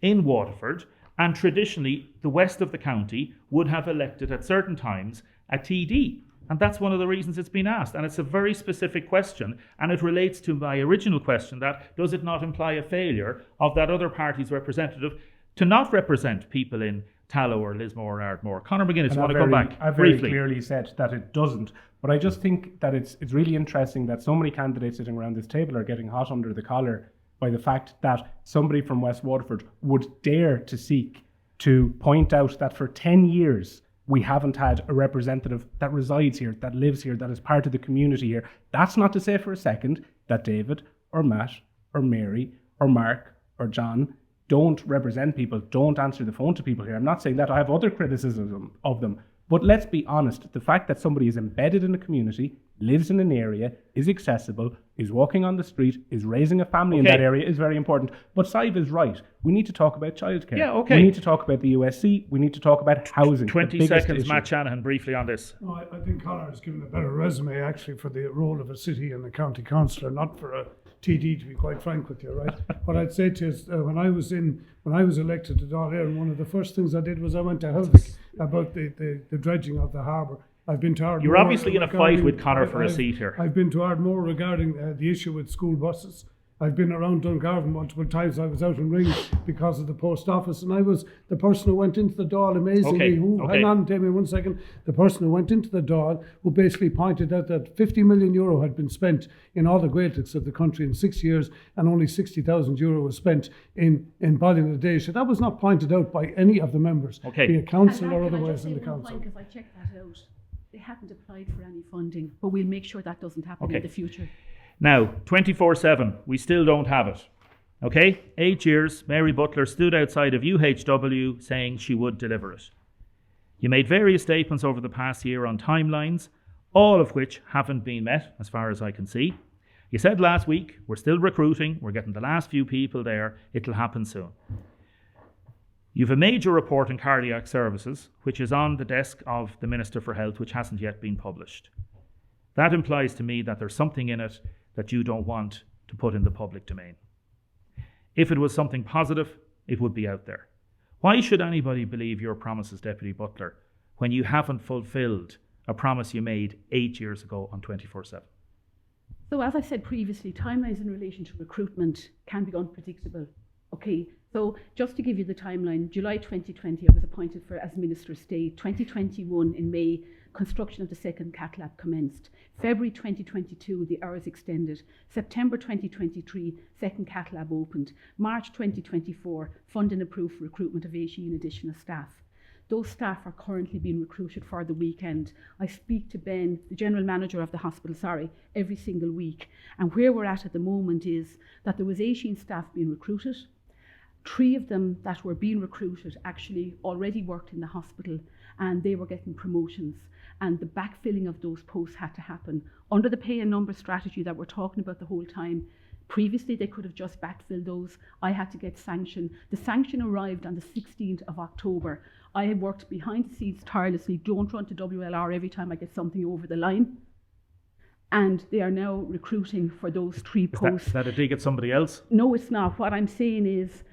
in Waterford, and traditionally the west of the county would have elected at certain times a TD. And that's one of the reasons it's been asked. And it's a very specific question, and it relates to my original question that does it not imply a failure of that other party's representative to not represent people in Tallow or Lismore or Ardmore? Conor McGuinness, you want to come back I very briefly? clearly said that it doesn't. But I just think that it's really interesting that so many candidates sitting around this table are getting hot under the collar by the fact that somebody from West Waterford would dare to seek to point out that for 10 years we haven't had a representative that resides here, that lives here, that is part of the community here. That's not to say for a second that David or Matt or Mary or Mark or John don't represent people, don't answer the phone to people here. I'm not saying that. I have other criticism of them. But let's be honest, the fact that somebody is embedded in a community, lives in an area, is accessible, is walking on the street, is raising a family in that area is very important. But Sive is right. We need to talk about childcare. Yeah, okay. We need to talk about the USC. We need to talk about housing. 20 seconds, Matt Shanahan, briefly on this. No, I think Conor has given a better resume actually for the role of a city and a county councillor, not for a TD, to be quite frank with you, right? What I'd say to you is when I was elected to Dáil Éireann, one of the first things I did was I went to Helvick about the dredging of the harbour. I've been to Ardmore. You're obviously in a fight with Conor for a seat here. I've been to Ardmore regarding the issue with school buses. I've been around Dungarvan multiple times. I was out in Ring because of the post office, and I was the person who went into the Dáil amazingly. Hang on, Damien, 1 second. The person who went into the Dáil who basically pointed out that €50 million had been spent in all the Gaeltachts of the country in 6 years, and only €60,000 was spent in Ballyna Deise. That was not pointed out by any of the members, be it council or otherwise in the council. Because I checked that out. They haven't applied for any funding, but we'll make sure that doesn't happen in the future. Now, 24/7, we still don't have it. Okay? 8 years, Mary Butler stood outside of UHW saying she would deliver it. You made various statements over the past year on timelines, all of which haven't been met, as far as I can see. You said last week, we're still recruiting, we're getting the last few people there, it'll happen soon. You've a major report on cardiac services, which is on the desk of the Minister for Health, which hasn't yet been published. That implies to me that there's something in it that you don't want to put in the public domain. If it was something positive, it would be out there. Why should anybody believe your promises, Deputy Butler, when you haven't fulfilled a promise you made 8 years ago on 24/7? So as I said previously, timelines in relation to recruitment can be unpredictable. Okay, So just to give you the timeline, July 2020 I was appointed as Minister of State. 2021 in May, construction of the second cath lab commenced. February 2022 the hours extended. September 2023 second cath lab opened. March 2024 funding approved for recruitment of 18 additional staff. Those staff are currently being recruited for the weekend. I speak to Ben, the general manager of the hospital, every single week. And where we're at the moment is that there was 18 staff being recruited. 3 of them that were being recruited actually already worked in the hospital and they were getting promotions. And the backfilling of those posts had to happen. Under the pay and number strategy that we're talking about the whole time, previously they could have just backfilled those. I had to get sanction. The sanction arrived on the 16th of October. I had worked behind the scenes tirelessly, don't run to WLR every time I get something over the line. And they are now recruiting for those 3 posts. Is that a dig at somebody else? No, it's not. What I'm saying is,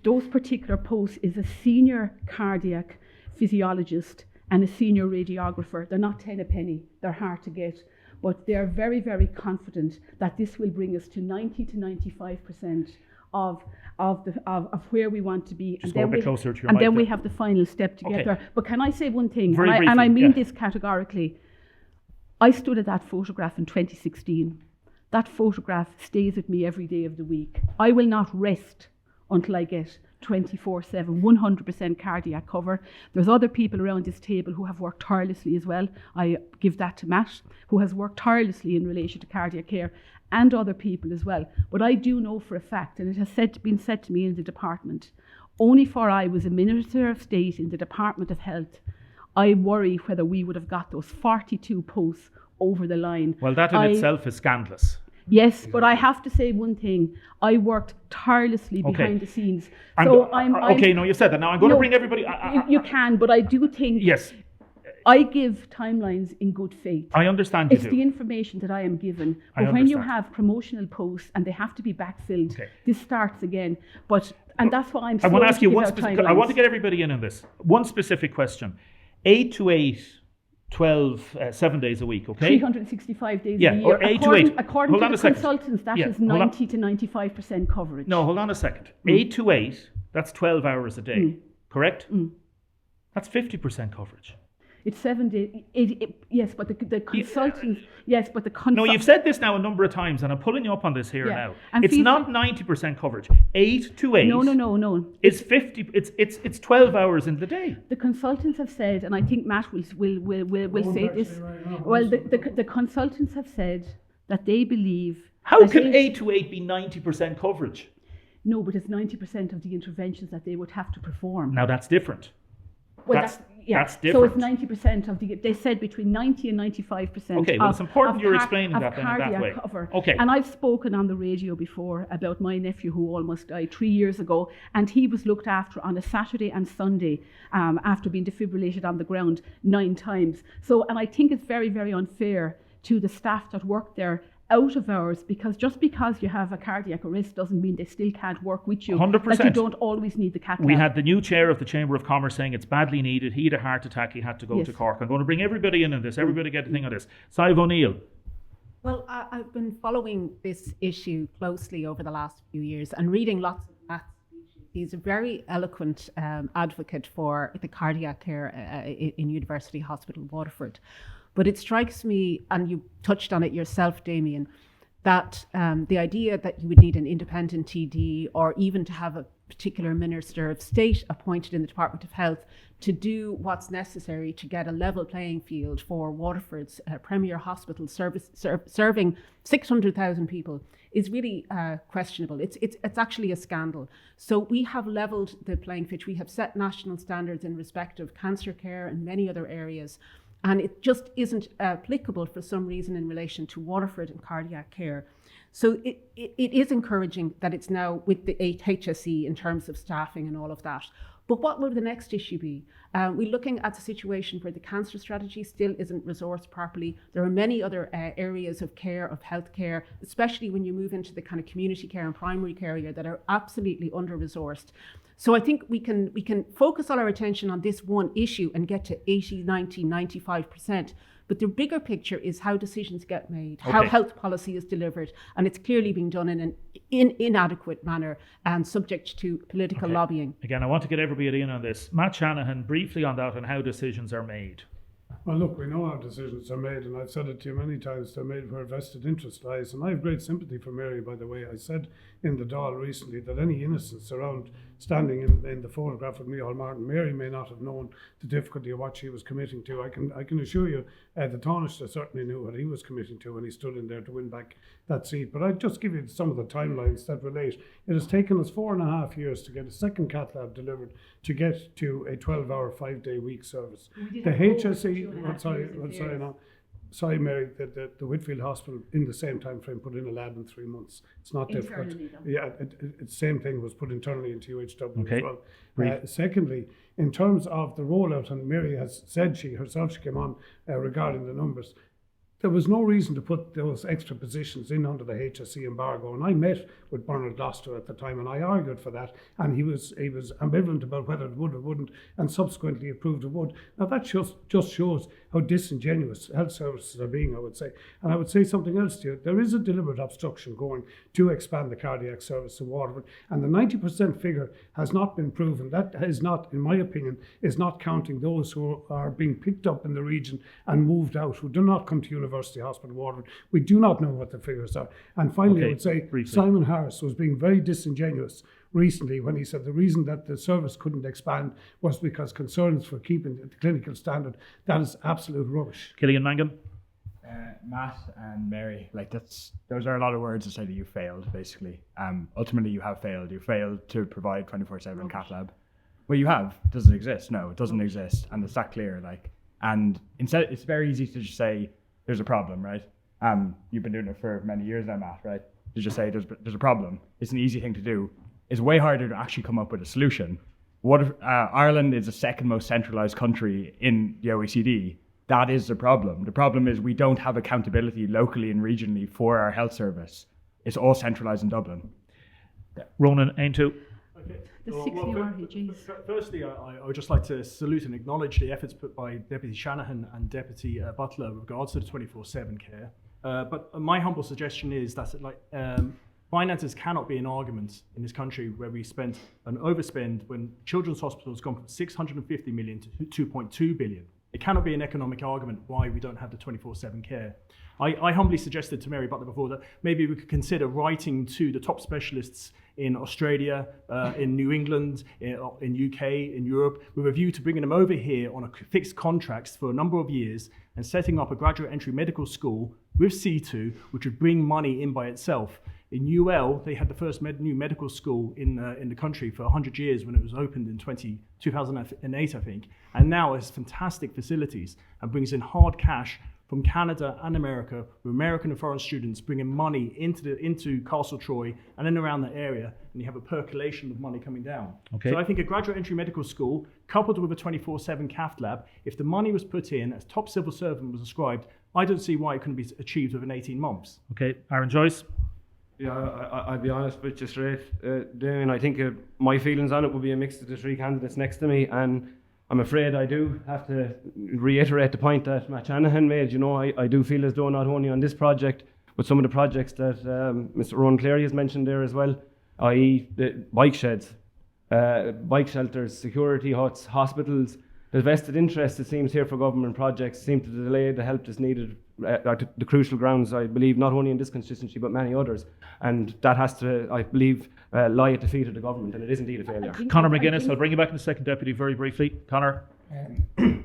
those particular posts is a senior cardiac physiologist and a senior radiographer. They're not 10 a penny. They're hard to get. But they're very, very confident that this will bring us to 90 to 95% of where we want to be. Just go a bit closer to your and mic then there. we have the final step to get there. But can I say one thing? Very briefly, and I mean yeah. this categorically. I stood at that photograph in 2016. That photograph stays with me every day of the week. I will not rest until I get 24/7, 100% cardiac cover. There's other people around this table who have worked tirelessly as well. I give that to Matt, who has worked tirelessly in relation to cardiac care, and other people as well. But I do know for a fact, and it has been said to me in the department, only for I was a Minister of State in the Department of Health, I worry whether we would have got those 42 posts over the line. Well, that in itself is scandalous. Yes, but I have to say one thing. I worked tirelessly behind the scenes. So okay, no, you've said that. Now I'm going to bring everybody... You can, but I do think... Yes. I give timelines in good faith. I understand you It's do. the information that I am given. I But when you understand. have promotional posts and they have to be backfilled, Okay. this starts again. And that's why I'm I want to slow ask you give one out specific... I want to timelines. get everybody in on this. One specific question. 8 to 8, 12, 7 days a week, okay? 365 days Yeah, a year. or 8 to 8. According Hold to on the a second. consultants, that Yeah, is hold on. 90 to 95% coverage. No, hold on a second. 8 to 8, that's 12 hours a day, correct? That's 50% coverage. It's 7 days. Yes, but the consultants. Yes, but the No, you've said this now a number of times, and I'm pulling you up on this here now. And It's feel not free- 90% coverage. 8 to 8. No. It's 50. It's 12 hours in the day. The consultants have said, and I think Matt will say actually this. right now, Well, who's- the consultants have said that they believe. How that can 8 to 8 be 90% coverage? No, but it's 90% of the interventions that they would have to perform. Now that's different. Well, that's So different. it's 90% of the. They said between 90 and 95%. Okay, well, it's important you're explaining of that then in that cardiac way. Cover. Okay. And I've spoken on the radio before about my nephew who almost died 3 years ago, and he was looked after on a Saturday and Sunday after being defibrillated on the ground 9 times. So, and I think it's very, very unfair to the staff that work there out of hours, because just because you have a cardiac arrest doesn't mean they still can't work with you. 100%. That you don't always need the cath lab. We had the new chair of the Chamber of Commerce saying it's badly needed. He had a heart attack. He had to go Yes. to Cork. I'm going to bring everybody in on this. Everybody get a thing on this. Sive O'Neill. Well, I've been following this issue closely over the last few years and reading lots of Matt's speeches. He's a very eloquent advocate for the cardiac care in University Hospital Waterford. But it strikes me, and you touched on it yourself, Damien, that the idea that you would need an independent TD or even to have a particular Minister of State appointed in the Department of Health to do what's necessary to get a level playing field for Waterford's premier hospital serving 600,000 people is really questionable. It's actually a scandal. So we have levelled the playing field. We have set national standards in respect of cancer care and many other areas. And it just isn't applicable for some reason in relation to Waterford and cardiac care. So it is encouraging that it's now with the HSE in terms of staffing and all of that. But what will the next issue be? We're looking at a situation where the cancer strategy still isn't resourced properly. There are many other areas of care, of healthcare, especially when you move into the kind of community care and primary care area that are absolutely under-resourced. So I think we can focus all our attention on this one issue and get to 80, 90, 95%. But the bigger picture is how decisions get made, how Okay. health policy is delivered, and it's clearly being done in an inadequate manner and subject to political Okay. lobbying. Again, I want to get everybody in on this. Matt Shanahan, briefly on that and how decisions are made. Well, look, we know how decisions are made, and I've said it to you many times, they're made where vested interest lies. And I have great sympathy for Mary, by the way. I said in the Dáil recently that any innocence around standing in the photograph with Micheál Martin, Mary may not have known the difficulty of what she was committing to. I can assure you the Taoiseach certainly knew what he was committing to when he stood in there to win back that seat. But I'd just give you some of the timelines that relate. It has taken us 4.5 years to get a second cath lab delivered to get to a 12-hour, 5-day week service. The HSE, sorry, Mary, the Whitfield Hospital in the same time frame put in a lab in 3 months. It's not difficult. Internally, though. Yeah, the same thing was put internally into UHW Okay. as well. Brief. Secondly, in terms of the rollout, and Mary has said she came on regarding the numbers, there was no reason to put those extra positions in under the HSE embargo. And I met with Bernard Gloucester at the time, and I argued for that. And he was ambivalent about whether it would or wouldn't, and subsequently approved it would. Now that just shows how disingenuous health services are being, I would say. And I would say something else to you. There is a deliberate obstruction going to expand the cardiac service in Waterford, and the 90% figure has not been proven. That is not, in my opinion, is not counting those who are being picked up in the region and moved out, who do not come to University Hospital Waterford. We do not know what the figures are. And finally, Okay, I would say briefly. Simon Harris was being very disingenuous recently when he said the reason that the service couldn't expand was because concerns for keeping the clinical standard. That is absolute rubbish. Killian Mangan. Matt and Mary, those are a lot of words to say that you failed, basically. Ultimately, you have failed. You failed to provide 24/7 cath lab. Well, you have. Does it exist? No, it doesn't exist, and it's that clear. And instead, it's very easy to just say there's a problem, right? You've been doing it for many years now, Matt, right? To just say there's a problem. It's an easy thing to do. It's way harder to actually come up with a solution. What if Ireland is the second most centralized country in the OECD? That is the problem. The problem is we don't have accountability locally and regionally for our health service. It's all centralized in Dublin. Ronan Aintu. Okay. The Well, 60 well, RPGs. Firstly, I would just like to salute and acknowledge the efforts put by Deputy Shanahan and Deputy Butler with regards to the 24/7 care. But my humble suggestion is that finances cannot be an argument in this country where we spent an overspend when Children's Hospital has gone from 650 million to 2.2 billion. It cannot be an economic argument why we don't have the 24/7 care. I humbly suggested to Mary Butler before that maybe we could consider writing to the top specialists in Australia, in New England, in UK, in Europe, with a view to bringing them over here on a fixed contracts for a number of years and setting up a graduate entry medical school with C2, which would bring money in by itself. In UL, they had the first new medical school in the country for 100 years when it was opened in 2008, I think. And now it's fantastic facilities and brings in hard cash from Canada and America, with American and foreign students bringing money into Castle Troy and then around the area, and you have a percolation of money coming down. Okay. So I think a graduate entry medical school coupled with a 24/7 cath lab, if the money was put in as top civil servant was ascribed, I don't see why it couldn't be achieved within 18 months. Okay, Aaron Joyce. Yeah, I'll be honest with you straight, Damien. I think my feelings on it would be a mix of the three candidates next to me, and I'm afraid I do have to reiterate the point that Matt Shanahan made. You know, I do feel as though not only on this project, but some of the projects that Mr. Rowan Cleary has mentioned there as well, i.e. the bike sheds, bike shelters, security huts, hospitals, the vested interest, it seems, here for government projects seem to delay the help that's needed at the crucial grounds, I believe, not only in this constituency, but many others. And that has to, I believe, lie at the feet of the government, and it is indeed a failure. Conor McGuinness, I'll bring you back in a second, Deputy, very briefly. Conor.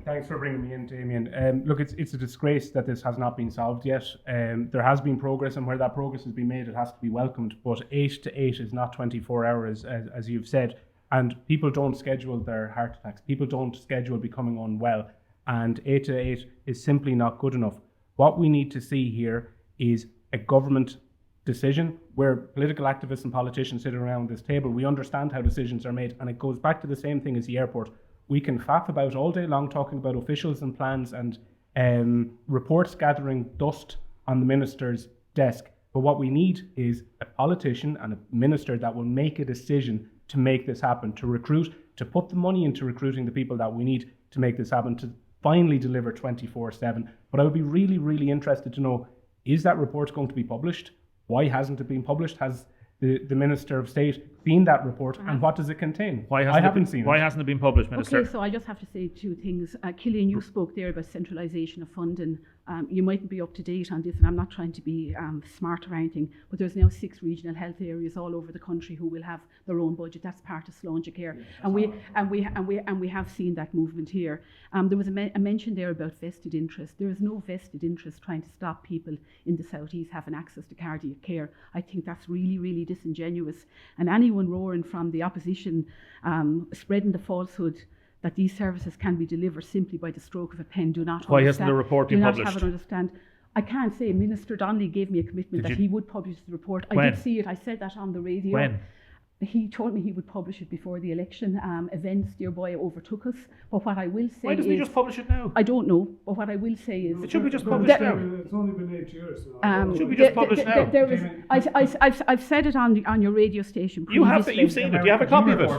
Thanks for bringing me in, Damien. Look, it's a disgrace that this has not been solved yet. There has been progress, and where that progress has been made, it has to be welcomed. But 8 to 8 is not 24 hours, as you've said. And people don't schedule their heart attacks. People don't schedule becoming unwell. And 8 to 8 is simply not good enough. What we need to see here is a government decision where political activists and politicians sit around this table. We understand how decisions are made, and it goes back to the same thing as the airport. We can faff about all day long talking about officials and plans and reports gathering dust on the minister's desk. But what we need is a politician and a minister that will make a decision to make this happen, to recruit, to put the money into recruiting the people that we need to make this happen, to finally deliver 24/7. But I would be really, really interested to know, is that report going to be published? Why hasn't it been published? Has the Minister of State seen that report, and what does it contain? Why I haven't seen Why it. hasn't it been published, Minister? Okay, so I just have to say two things. Killian, you spoke there about centralisation of funding. You mightn't be up to date on this, and I'm not trying to be smart or anything, but there's now 6 regional health areas all over the country who will have their own budget. That's part of Sláinte Care, and we have seen that movement here. There was a mention there about vested interest. There is no vested interest trying to stop people in the South East having access to cardiac care. I think that's really, really disingenuous. And anyone roaring from the opposition, spreading the falsehood that these services can be delivered simply by the stroke of a pen, do not Why understand. hasn't the report been do not published? have it understand. I can't say. Minister Donnelly gave me a commitment that he would publish the report. I When? did see it. I said that on the radio. When? He told me he would publish it before the election. Events, dear boy, overtook us. But what I will say Why doesn't he is, just publish it now? I don't know. But what I will say is, It should be just But published it's now. It's only been 8 years now. Should be just published now. there is, I've said it on your radio station You have previously. you've seen it. Do you have a copy of it?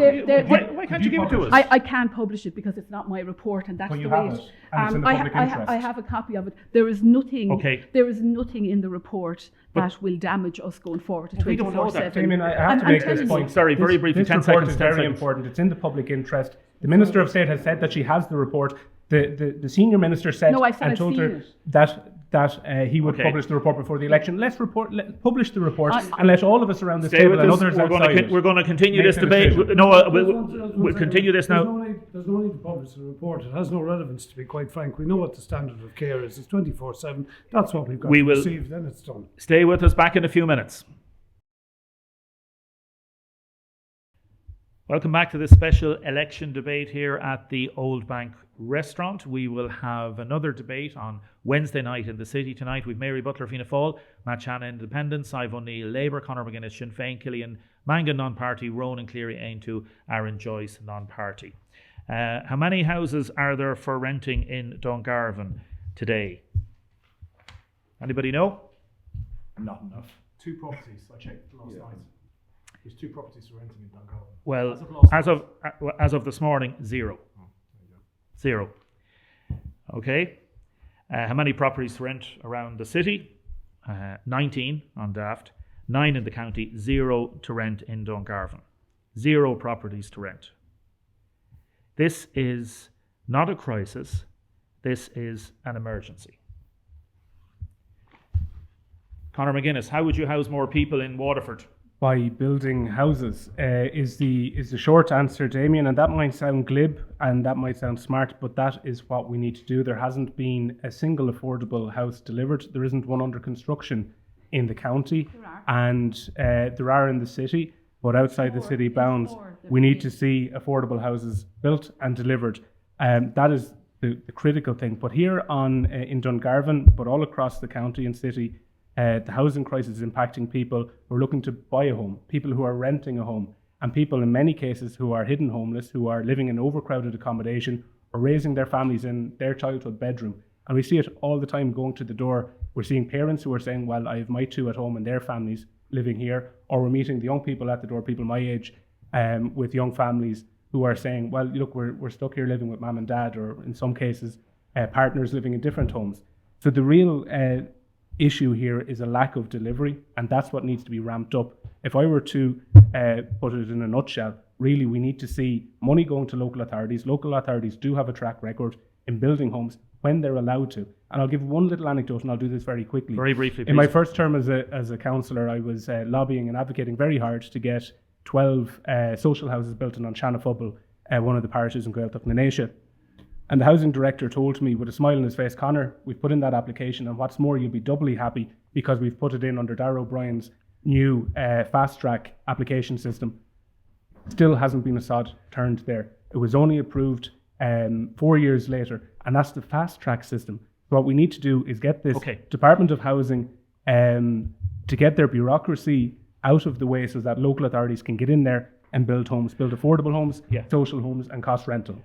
Why can't you give it to us? I can't publish it because it's not my report, and that's But the you way have it. it, and it's in the public interest. I have a copy of it. There is nothing. Okay. There is nothing in the report that will damage us going forward to we don't know that. 24/7. Damien, I have to I'm make telling this you. point. Sorry, very briefly, This 10 report seconds, is 10 very seconds. important. It's in the public interest. The Minister of State has said that she has the report. The senior minister said No, I said and I've told seen her it. that he would Okay. publish the report before the election. Let's publish the report and let all of us around this Stay table with and us. others We're outside we're going to continue make this the debate. decision. No, There's we'll continue this now. There's no need to publish the report. It has no relevance, to be quite frank. We know what the standard of care is. It's 24/7. That's what we've got We to will- receive. Then it's done. Stay with us. Back in a few minutes. Welcome back to this special election debate here at the Old Bank Restaurant. We will have another debate on Wednesday night in the city tonight with Mary Butler, Fianna Fáil, Matt Shannon, Independent, Sive O'Neill, Labour, Conor McGuinness, Sinn Féin, Killian Mangan, non-party, Ronan Cleary, Aintu, Aaron Joyce, non-party. How many houses are there for renting in Dungarvan today? Anybody know? Not enough. 2 properties. I checked last night. There's 2 properties for renting in Dungarvan. Well, As of last as of this morning, 0. 0. Okay. How many properties to rent around the city? 19 on Daft. 9 in the county. 0 to rent in Dungarvan. 0 properties to rent. This is not a crisis. This is an emergency. Conor McGuinness, how would you house more people in Waterford? By building houses is the short answer, Damien, and that might sound glib and that might sound smart, but that is what we need to do. There hasn't been a single affordable house delivered. There isn't one under construction in the county, and there are in the city, but outside the city bounds, we need to see affordable houses built and delivered. That is the critical thing. But here in Dungarvan, but all across the county and city, the housing crisis is impacting people who are looking to buy a home, people who are renting a home, and people in many cases who are hidden homeless, who are living in overcrowded accommodation or raising their families in their childhood bedroom. And we see it all the time going to the door. We're seeing parents who are saying, well, I have my 2 at home and their families living here. Or we're meeting the young people at the door, people my age, with young families who are saying, well, look, we're stuck here living with mum and dad, or in some cases, partners living in different homes. So the real issue here is a lack of delivery, and that's what needs to be ramped up. If I were to put it in a nutshell, really we need to see money going to local authorities. Local authorities do have a track record in building homes when they're allowed to. And I'll give one little anecdote, and I'll do this very quickly. Very briefly, please. In my first term as a councillor, I was lobbying and advocating very hard to get 12 social houses built in Shanafubble, one of the parishes in Gaeltacht na Naoise. And the housing director told me with a smile on his face, Conor, we've put in that application, and what's more, you'll be doubly happy because we've put it in under Darragh O'Brien's new fast track application system. Still hasn't been a sod turned there. It was only approved 4 years later, and that's the fast track system. So what we need to do is get this Department of Housing to get their bureaucracy out of the way so that local authorities can get in there and build homes, build affordable homes, social homes, and cost rental.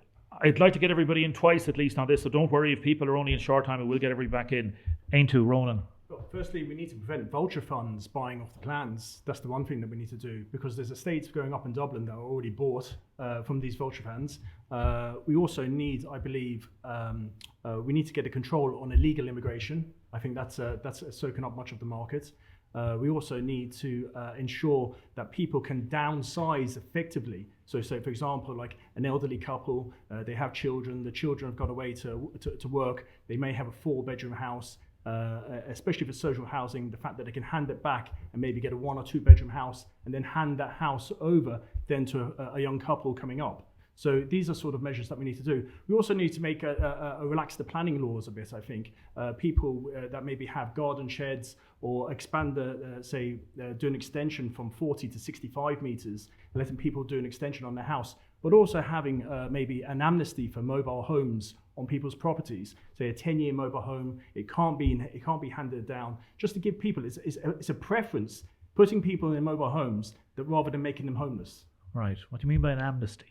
I'd like to get everybody in twice at least on this, so don't worry if people are only in short time, we'll get everybody back in. Aintu, Ronan. Well, firstly, we need to prevent vulture funds buying off the plans. That's the one thing that we need to do, because there's estates going up in Dublin that are already bought from these vulture funds. We also need, I believe, we need to get a control on illegal immigration. I think that's soaking up much of the market. We also need to ensure that people can downsize effectively. So for example, like an elderly couple, they have children, the children have got away to work, they may have a 4-bedroom house, especially for social housing, the fact that they can hand it back and maybe get a 1 or 2-bedroom house and then hand that house over then to a young couple coming up. So these are sort of measures that we need to do. We also need to make relax the planning laws a bit, I think. People that maybe have garden sheds or expand do an extension from 40 to 65 meters, letting people do an extension on their house, but also having maybe an amnesty for mobile homes on people's properties. Say a 10-year mobile home, it can't be handed down. Just to give people, it's a preference, putting people in mobile homes that rather than making them homeless. Right. What do you mean by an amnesty?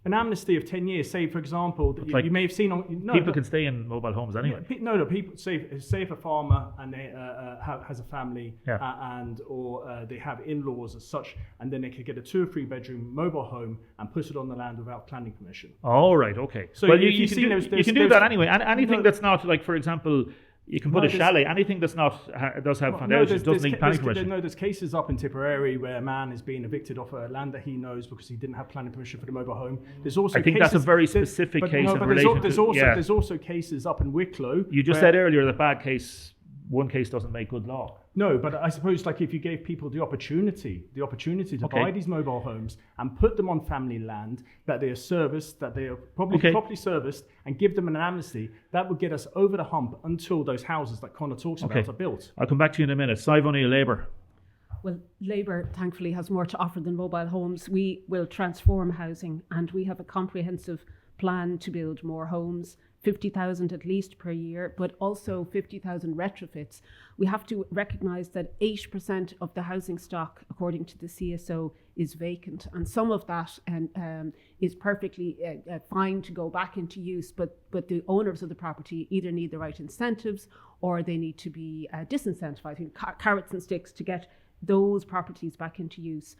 An amnesty of 10 years, say for example, that you may have seen on... People can stay in mobile homes anyway. People, say if a farmer and they has a family or they have in-laws as such, and then they could get a 2 or 3 bedroom mobile home and put it on the land without planning permission. Oh, right, okay. So well, you can do that anyway. Anything that's not, like, for example, you can put a chalet. Anything that's not does have foundations doesn't need planning permission. There's cases up in Tipperary where a man is being evicted off a land that he knows because he didn't have planning permission for the mobile home. There's also I think that's a very specific case in relation to... There's also cases up in Wicklow. You just said earlier that one case doesn't make good law. No, but I suppose like if you gave people the opportunity to buy these mobile homes and put them on family land, that they are serviced, that they are properly serviced, and give them an amnesty, that would get us over the hump until those houses that Conor talks about are built. I'll come back to you in a minute. Sive O'Neill, Labour. Well, Labour, thankfully, has more to offer than mobile homes. We will transform housing, and we have a comprehensive plan to build more homes, 50,000 at least per year, but also 50,000 retrofits. We have to recognise that 8% of the housing stock, according to the CSO, is vacant, and some of that is perfectly fine to go back into use, but the owners of the property either need the right incentives or they need to be disincentivized, carrots and sticks to get those properties back into use.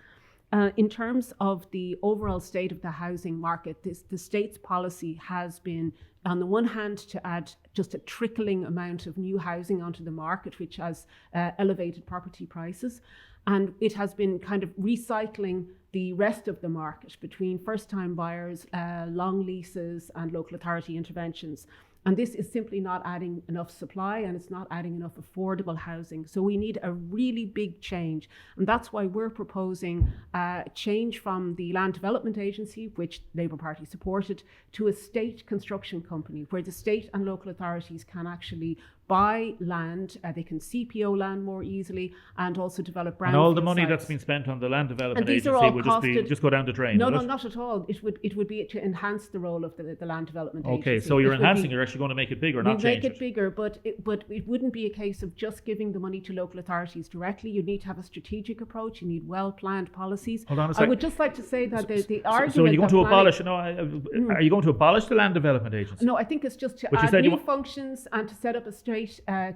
In terms of the overall state of the housing market, the state's policy has been, on the one hand, to add just a trickling amount of new housing onto the market, which has elevated property prices. And it has been kind of recycling the rest of the market between first-time buyers, long leases, and local authority interventions. And this is simply not adding enough supply, and it's not adding enough affordable housing. So we need a really big change. And that's why we're proposing change from the Land Development Agency, which Labour Party supported, to a state construction company, where the state and local authorities can actually buy land, they can CPO land more easily, and also develop brownfield And all the money sites. that's been spent on the Land Development These Agency are all would just go down the drain. No, not at all. It would be to enhance the role of the Land Development Agency. Okay, so you're enhancing, you're actually going to make it bigger, not change make it bigger, but it wouldn't be a case of just giving the money to local authorities directly. You need to have a strategic approach. You need well-planned policies. Hold on a second. I would just like to say that the argument... So are you going to abolish... planning, are you going to abolish the Land Development Agency? No, I think it's just to But you add said new functions and to set up a state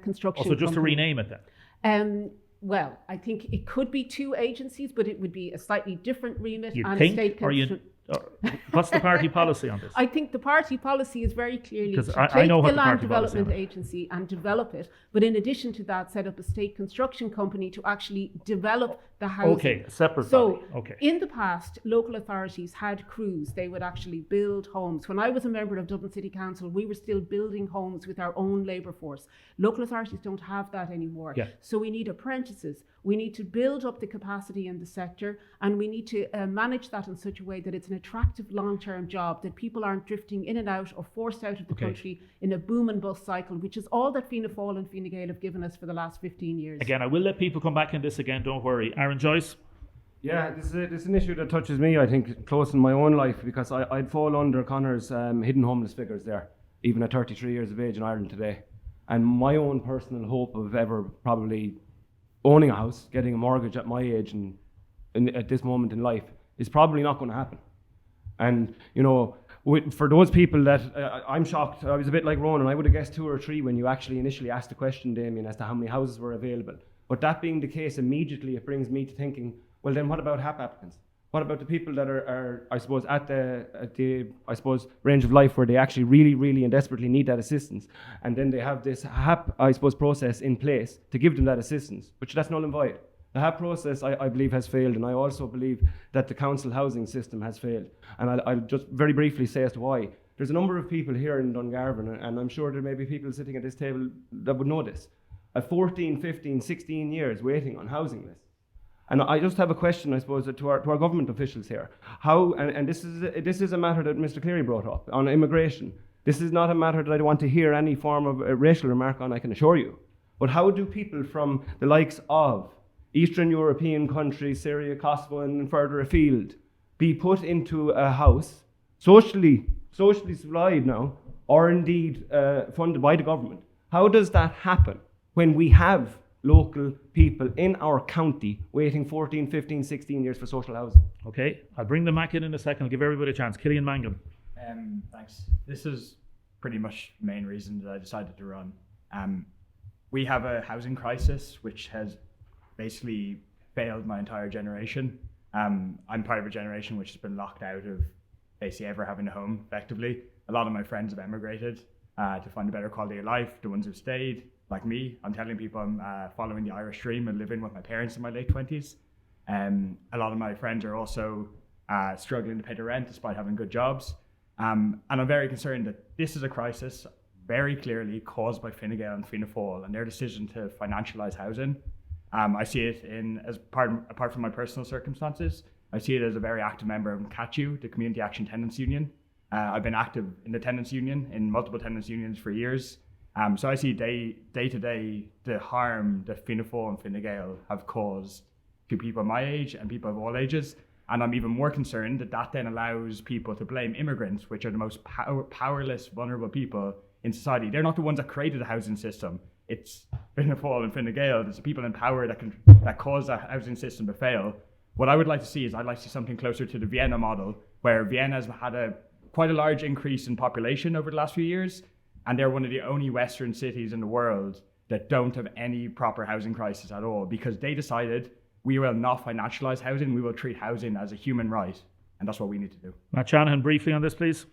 construction Also, just to company. rename it then? Well, I think it could be 2 agencies, but it would be a slightly different remit You and think, state or you... What's the party policy on this? I think the party policy is very clearly to I take know what the the Land party policy Development is. Agency and develop it, but in addition to that, set up a state construction company to actually develop the housing. Okay, a separate So, body. Okay. in the past, local authorities had crews. They would actually build homes. When I was a member of Dublin City Council, we were still building homes with our own labour force. Local authorities don't have that anymore. Yeah. So we need apprentices. We need to build up the capacity in the sector, and we need to manage that in such a way that it's an attractive long-term job, that people aren't drifting in and out or forced out of the country in a boom and bust cycle, which is all that Fianna Fáil and Fine Gael have given us for the last 15 years. Again, I will let people come back in this again, don't worry. Aaron Joyce? Yeah, this is an issue that touches me, I think, close in my own life, because I'd fall under Conor's hidden homeless figures there, even at 33 years of age in Ireland today. And my own personal hope of ever probably owning a house, getting a mortgage at my age and at this moment in life is probably not going to happen. And, you know, for those people that, I'm shocked, I was a bit like Ronan, I would have guessed 2 or 3 when you actually initially asked the question, Damien, as to how many houses were available. But that being the case, immediately it brings me to thinking, well then what about HAP applicants? What about the people that are I suppose, at the I suppose, range of life where they actually really, really and desperately need that assistance, and then they have this HAP, I suppose, process in place to give them that assistance, which that's null and void. The HAP process, I believe, has failed, and I also believe that the council housing system has failed. And I'll just very briefly say as to why. There's a number of people here in Dungarvan, and I'm sure there may be people sitting at this table that would know this, 14, 15, 16 years waiting on housing lists. And I just have a question, I suppose, to our government officials here. How, and this is a matter that Mr. Cleary brought up on immigration. This is not a matter that I want to hear any form of a racial remark on, I can assure you. But how do people from the likes of Eastern European countries, Syria, Kosovo, and further afield, be put into a house, socially supplied now, or indeed funded by the government? How does that happen when we have local people in our county waiting 14, 15, 16 years for social housing? Okay, I'll bring them back in a second. I'll give everybody a chance. Killian Mangan. Thanks. This is pretty much the main reason that I decided to run. We have a housing crisis which has basically failed my entire generation. I'm part of a generation which has been locked out of basically ever having a home, effectively. A lot of my friends have emigrated to find a better quality of life. The ones who've stayed, like me, I'm telling people I'm following the Irish dream and living with my parents in my late 20s. A lot of my friends are also struggling to pay the rent despite having good jobs. And I'm very concerned that this is a crisis very clearly caused by Fine Gael and Fianna Fáil and their decision to financialise housing. I see it apart from my personal circumstances, I see it as a very active member of CATU, the Community Action Tenants Union. I've been active in the tenants union, in multiple tenants unions for years. So I see day to day the harm that Fianna Fáil and Fine Gael have caused to people my age and people of all ages. And I'm even more concerned that then allows people to blame immigrants, which are the most powerless, vulnerable people in society. They're not the ones that created the housing system. It's Fianna Fáil and Fine Gael. There's the people in power that cause that housing system to fail. What I would like to see is I'd like to see something closer to the Vienna model, where Vienna has had quite a large increase in population over the last few years, and they're one of the only Western cities in the world that don't have any proper housing crisis at all, because they decided we will not financialise housing, we will treat housing as a human right, and that's what we need to do. Matt Shanahan, briefly on this, please.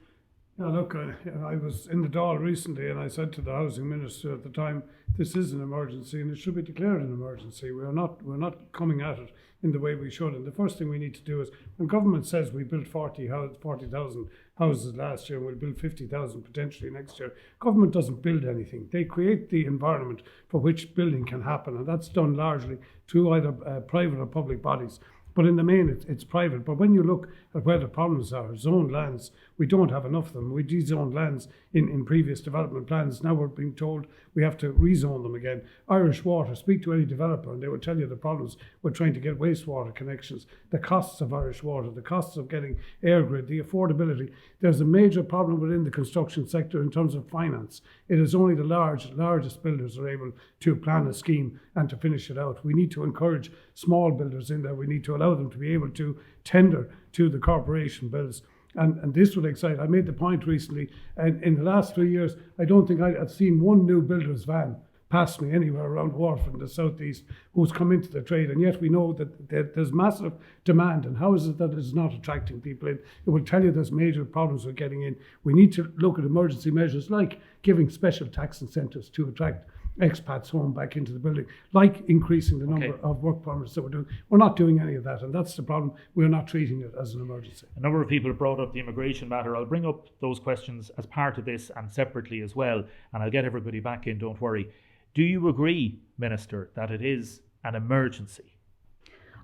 Now look, I was in the Dáil recently and I said to the housing minister at the time, this is an emergency and it should be declared an emergency. We're not coming at it in the way we should. And the first thing we need to do is, when government says we built 40,000 houses last year and we'll build 50,000 potentially next year, government doesn't build anything. They create the environment for which building can happen, and that's done largely through either private or public bodies. But in the main, it's private. But when you look at where the problems are, zoned lands, we don't have enough of them. We dezoned lands in previous development plans. Now we're being told we have to rezone them again. Irish Water, speak to any developer and they will tell you the problems with trying to get wastewater connections, the costs of Irish Water, the costs of getting air grid, the affordability. There's a major problem within the construction sector in terms of finance. It is only the largest builders are able to plan a scheme and to finish it out. We need to encourage small builders in there. We need to allow them to be able to tender to the corporation bills. And this would excite. I made the point recently, and in the last 3 years, I don't think I've seen one new builder's van pass me anywhere around Waterford in the southeast who's come into the trade, and yet we know that there's massive demand, and how is it that it's not attracting people in? It will tell you there's major problems with getting in. We need to look at emergency measures like giving special tax incentives to attract expats home back into the building, like increasing the number of work permits that we're doing. We're not doing any of that, and that's the problem. We're not treating it as an emergency. A number of people have brought up the immigration matter. I'll bring up those questions as part of this and separately as well, and I'll get everybody back in, don't worry. Do you agree, Minister, that it is an emergency?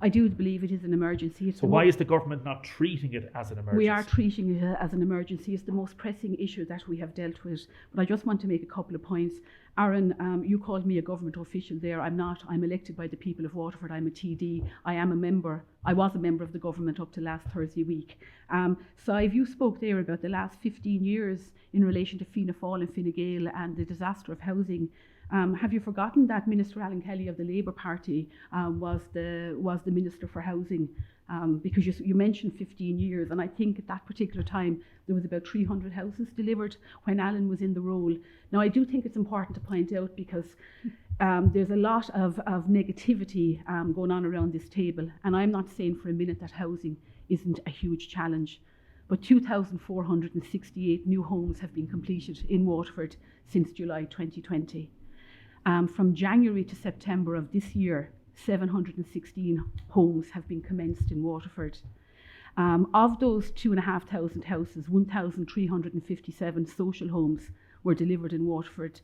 I do believe it is an emergency. So why is the government not treating it as an emergency? We are treating it as an emergency. It's the most pressing issue that we have dealt with. But I just want to make a couple of points. Aaron, you called me a government official there. I'm not. I'm elected by the people of Waterford. I'm a TD. I am a member. I was a member of the government up to last Thursday week. Sive, you spoke there about the last 15 years in relation to Fianna Fáil and Fine Gael and the disaster of housing. Have you forgotten that Minister Alan Kelly of the Labour Party was the Minister for Housing? Because you mentioned 15 years, and I think at that particular time there was about 300 houses delivered when Alan was in the role. Now I do think it's important to point out, because there's a lot of negativity going on around this table, and I'm not saying for a minute that housing isn't a huge challenge. But 2,468 new homes have been completed in Waterford since July 2020. From January to September of this year, 716 homes have been commenced in Waterford. Of those 2,500 houses, 1,357 social homes were delivered in Waterford,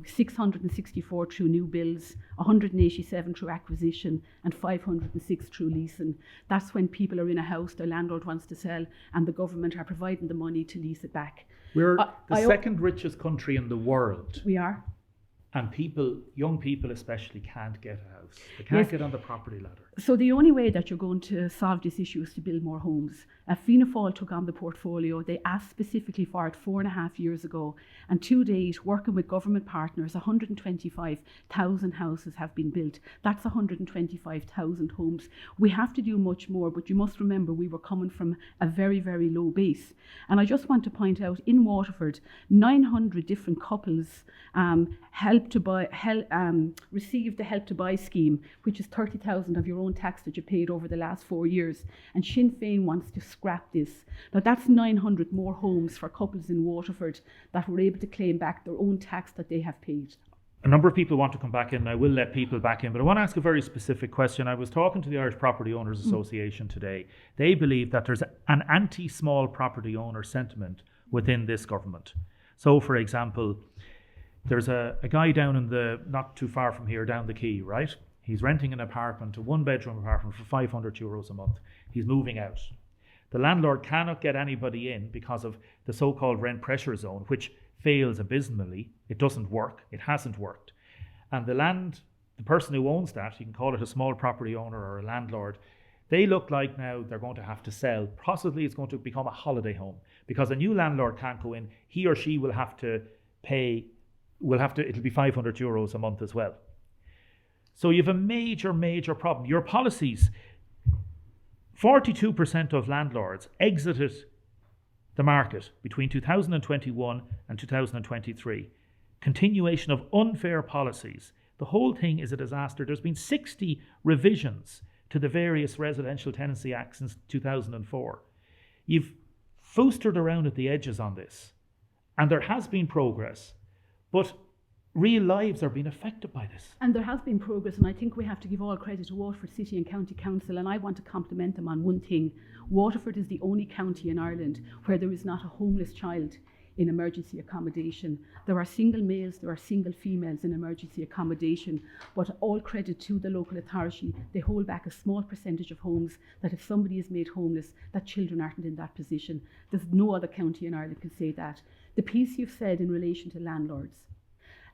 664 through new builds, 187 through acquisition, and 506 through leasing. That's when people are in a house their landlord wants to sell and the government are providing the money to lease it back. We're the second richest country in the world. We are. And people, young people especially, can't get a house. They can't get on the property ladder. So the only way that you're going to solve this issue is to build more homes. Fianna Fáil took on the portfolio. They asked specifically for it 4.5 years ago. And to date, working with government partners, 125,000 houses have been built. That's 125,000 homes. We have to do much more, but you must remember we were coming from a very, very low base. And I just want to point out, in Waterford, 900 different couples received the Help to Buy scheme, which is 30,000 of your own tax that you paid over the last 4 years. And Sinn Féin wants to scrap this. Now that's 900 more homes for couples in Waterford that were able to claim back their own tax that they have paid. A number of people want to come back in. I will let people back in, but I want to ask a very specific question. I was talking to the Irish Property Owners Association today. They believe that there's an anti-small property owner sentiment within this government. So, for example, there's a guy down in not too far from here, down the quay, right? He's renting an apartment, a one-bedroom apartment for €500 a month. He's moving out. The landlord cannot get anybody in because of the so-called rent pressure zone, which fails abysmally. It doesn't work. It hasn't worked. And the person who owns that, you can call it a small property owner or a landlord, they look like now they're going to have to sell. Possibly it's going to become a holiday home because a new landlord can't go in. He or she will have to pay, it'll be €500 a month as well. So you have a major, major problem. Your policies, 42% of landlords exited the market between 2021 and 2023. Continuation of unfair policies. The whole thing is a disaster. There's been 60 revisions to the various residential tenancy acts since 2004. You've foosted around at the edges on this, and there has been progress, but real lives are being affected by this. And there has been progress, and I think we have to give all credit to Waterford City and County Council, and I want to compliment them on one thing. Waterford is the only county in Ireland where there is not a homeless child in emergency accommodation. There are single males, there are single females in emergency accommodation, but all credit to the local authority. They hold back a small percentage of homes that if somebody is made homeless, that children aren't in that position. There's no other county in Ireland can say that. The piece you've said in relation to landlords.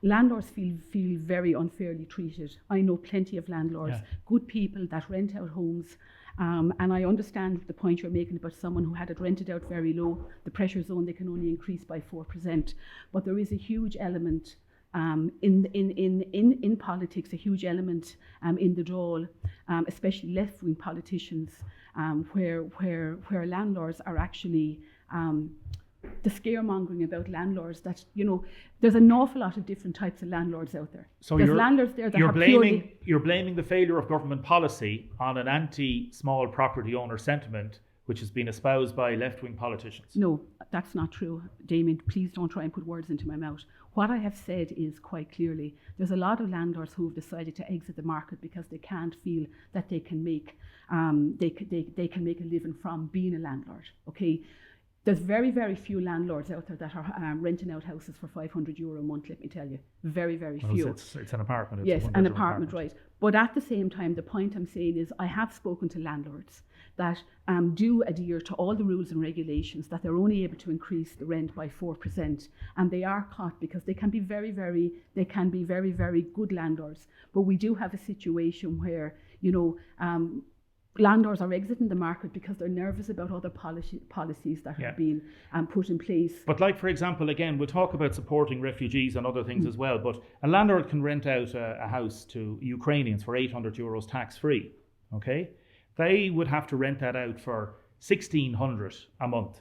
Landlords feel very unfairly treated. I know plenty of landlords, good people that rent out homes, and I understand the point you're making about someone who had it rented out very low. The pressure zone, they can only increase by 4%. But there is a huge element in politics, a huge element in the Dáil, especially left-wing politicians, where landlords are actually the scaremongering about landlords, that, you know, there's an awful lot of different types of landlords out there. So there's landlords there that you're blaming the failure of government policy on an anti-small property owner sentiment which has been espoused by left-wing politicians. No, that's not true, Damien. Please don't try and put words into my mouth. What I have said is quite clearly, there's a lot of landlords who have decided to exit the market because they can't feel that they can make they can make a living from being a landlord. Okay. There's very, very few landlords out there that are renting out houses for €500 a month, let me tell you. Very, very few. It's an apartment. It's yes, an apartment, right. But at the same time, the point I'm saying is I have spoken to landlords that do adhere to all the rules and regulations, that they're only able to increase the rent by 4%. And they are caught because they can be very, very good landlords. But we do have a situation where, you know, landlords are exiting the market because they're nervous about other policies that have been put in place. But like, for example, again, we'll talk about supporting refugees and other things as well, but a landlord can rent out a house to Ukrainians for €800 tax-free, okay? They would have to rent that out for $1,600 a month.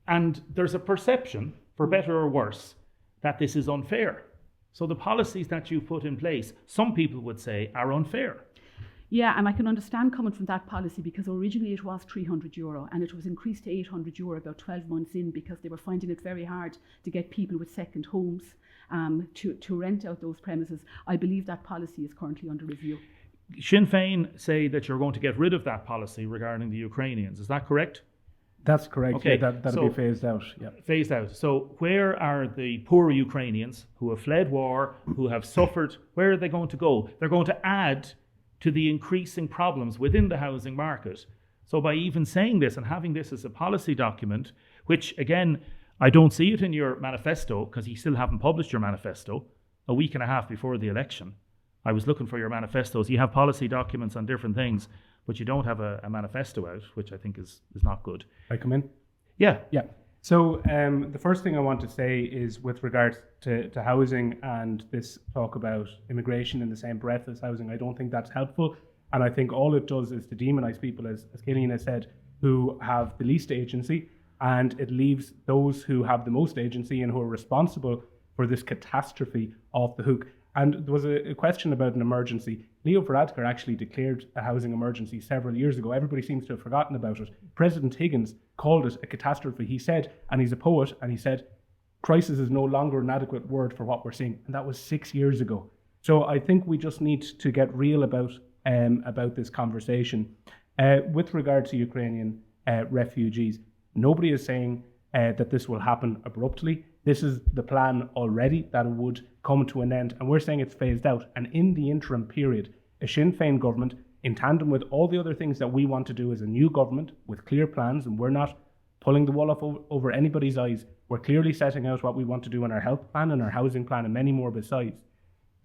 And there's a perception, for better or worse, that this is unfair. So the policies that you've put in place, some people would say, are unfair. Yeah, and I can understand coming from that policy because originally it was €300 and it was increased to €800 about 12 months in because they were finding it very hard to get people with second homes to rent out those premises. I believe that policy is currently under review. Sinn Féin say that you're going to get rid of that policy regarding the Ukrainians. Is that correct? That's correct. Okay, Yeah, that'll so- be phased out. Yeah. Phased out. So where are the poor Ukrainians who have fled war, who have suffered, where are they going to go? They're going to add to the increasing problems within the housing market. So by even saying this and having this as a policy document, which again, I don't see it in your manifesto because you still haven't published your manifesto a week and a half before the election. I was looking for your manifestos. You have policy documents on different things, but you don't have a manifesto out, which I think is not good. I come in? Yeah. Yeah. So the first thing I want to say is with regards to housing and this talk about immigration in the same breath as housing, I don't think that's helpful. And I think all it does is to demonise people, as Killian has said, who have the least agency, and it leaves those who have the most agency and who are responsible for this catastrophe off the hook. And there was a question about an emergency. Leo Varadkar actually declared a housing emergency several years ago. Everybody seems to have forgotten about it. President Higgins called it a catastrophe. He said, and he's a poet, and he said, crisis is no longer an adequate word for what we're seeing. And that was 6 years ago. So I think we just need to get real about this conversation. With regard to Ukrainian refugees, nobody is saying that this will happen abruptly. This is the plan already, that it would come to an end, and we're saying it's phased out. And in the interim period, a Sinn Féin government, in tandem with all the other things that we want to do as a new government with clear plans, and we're not pulling the wool off over anybody's eyes, we're clearly setting out what we want to do in our health plan and our housing plan and many more besides,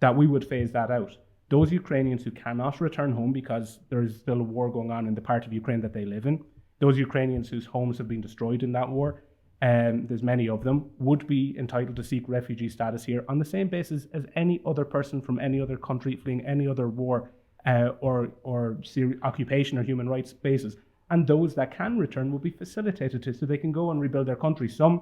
that we would phase that out. Those Ukrainians who cannot return home because there is still a war going on in the part of Ukraine that they live in, those Ukrainians whose homes have been destroyed in that war, there's many of them, would be entitled to seek refugee status here on the same basis as any other person from any other country fleeing any other war or occupation or human rights basis. And those that can return will be facilitated to, so they can go and rebuild their country. Some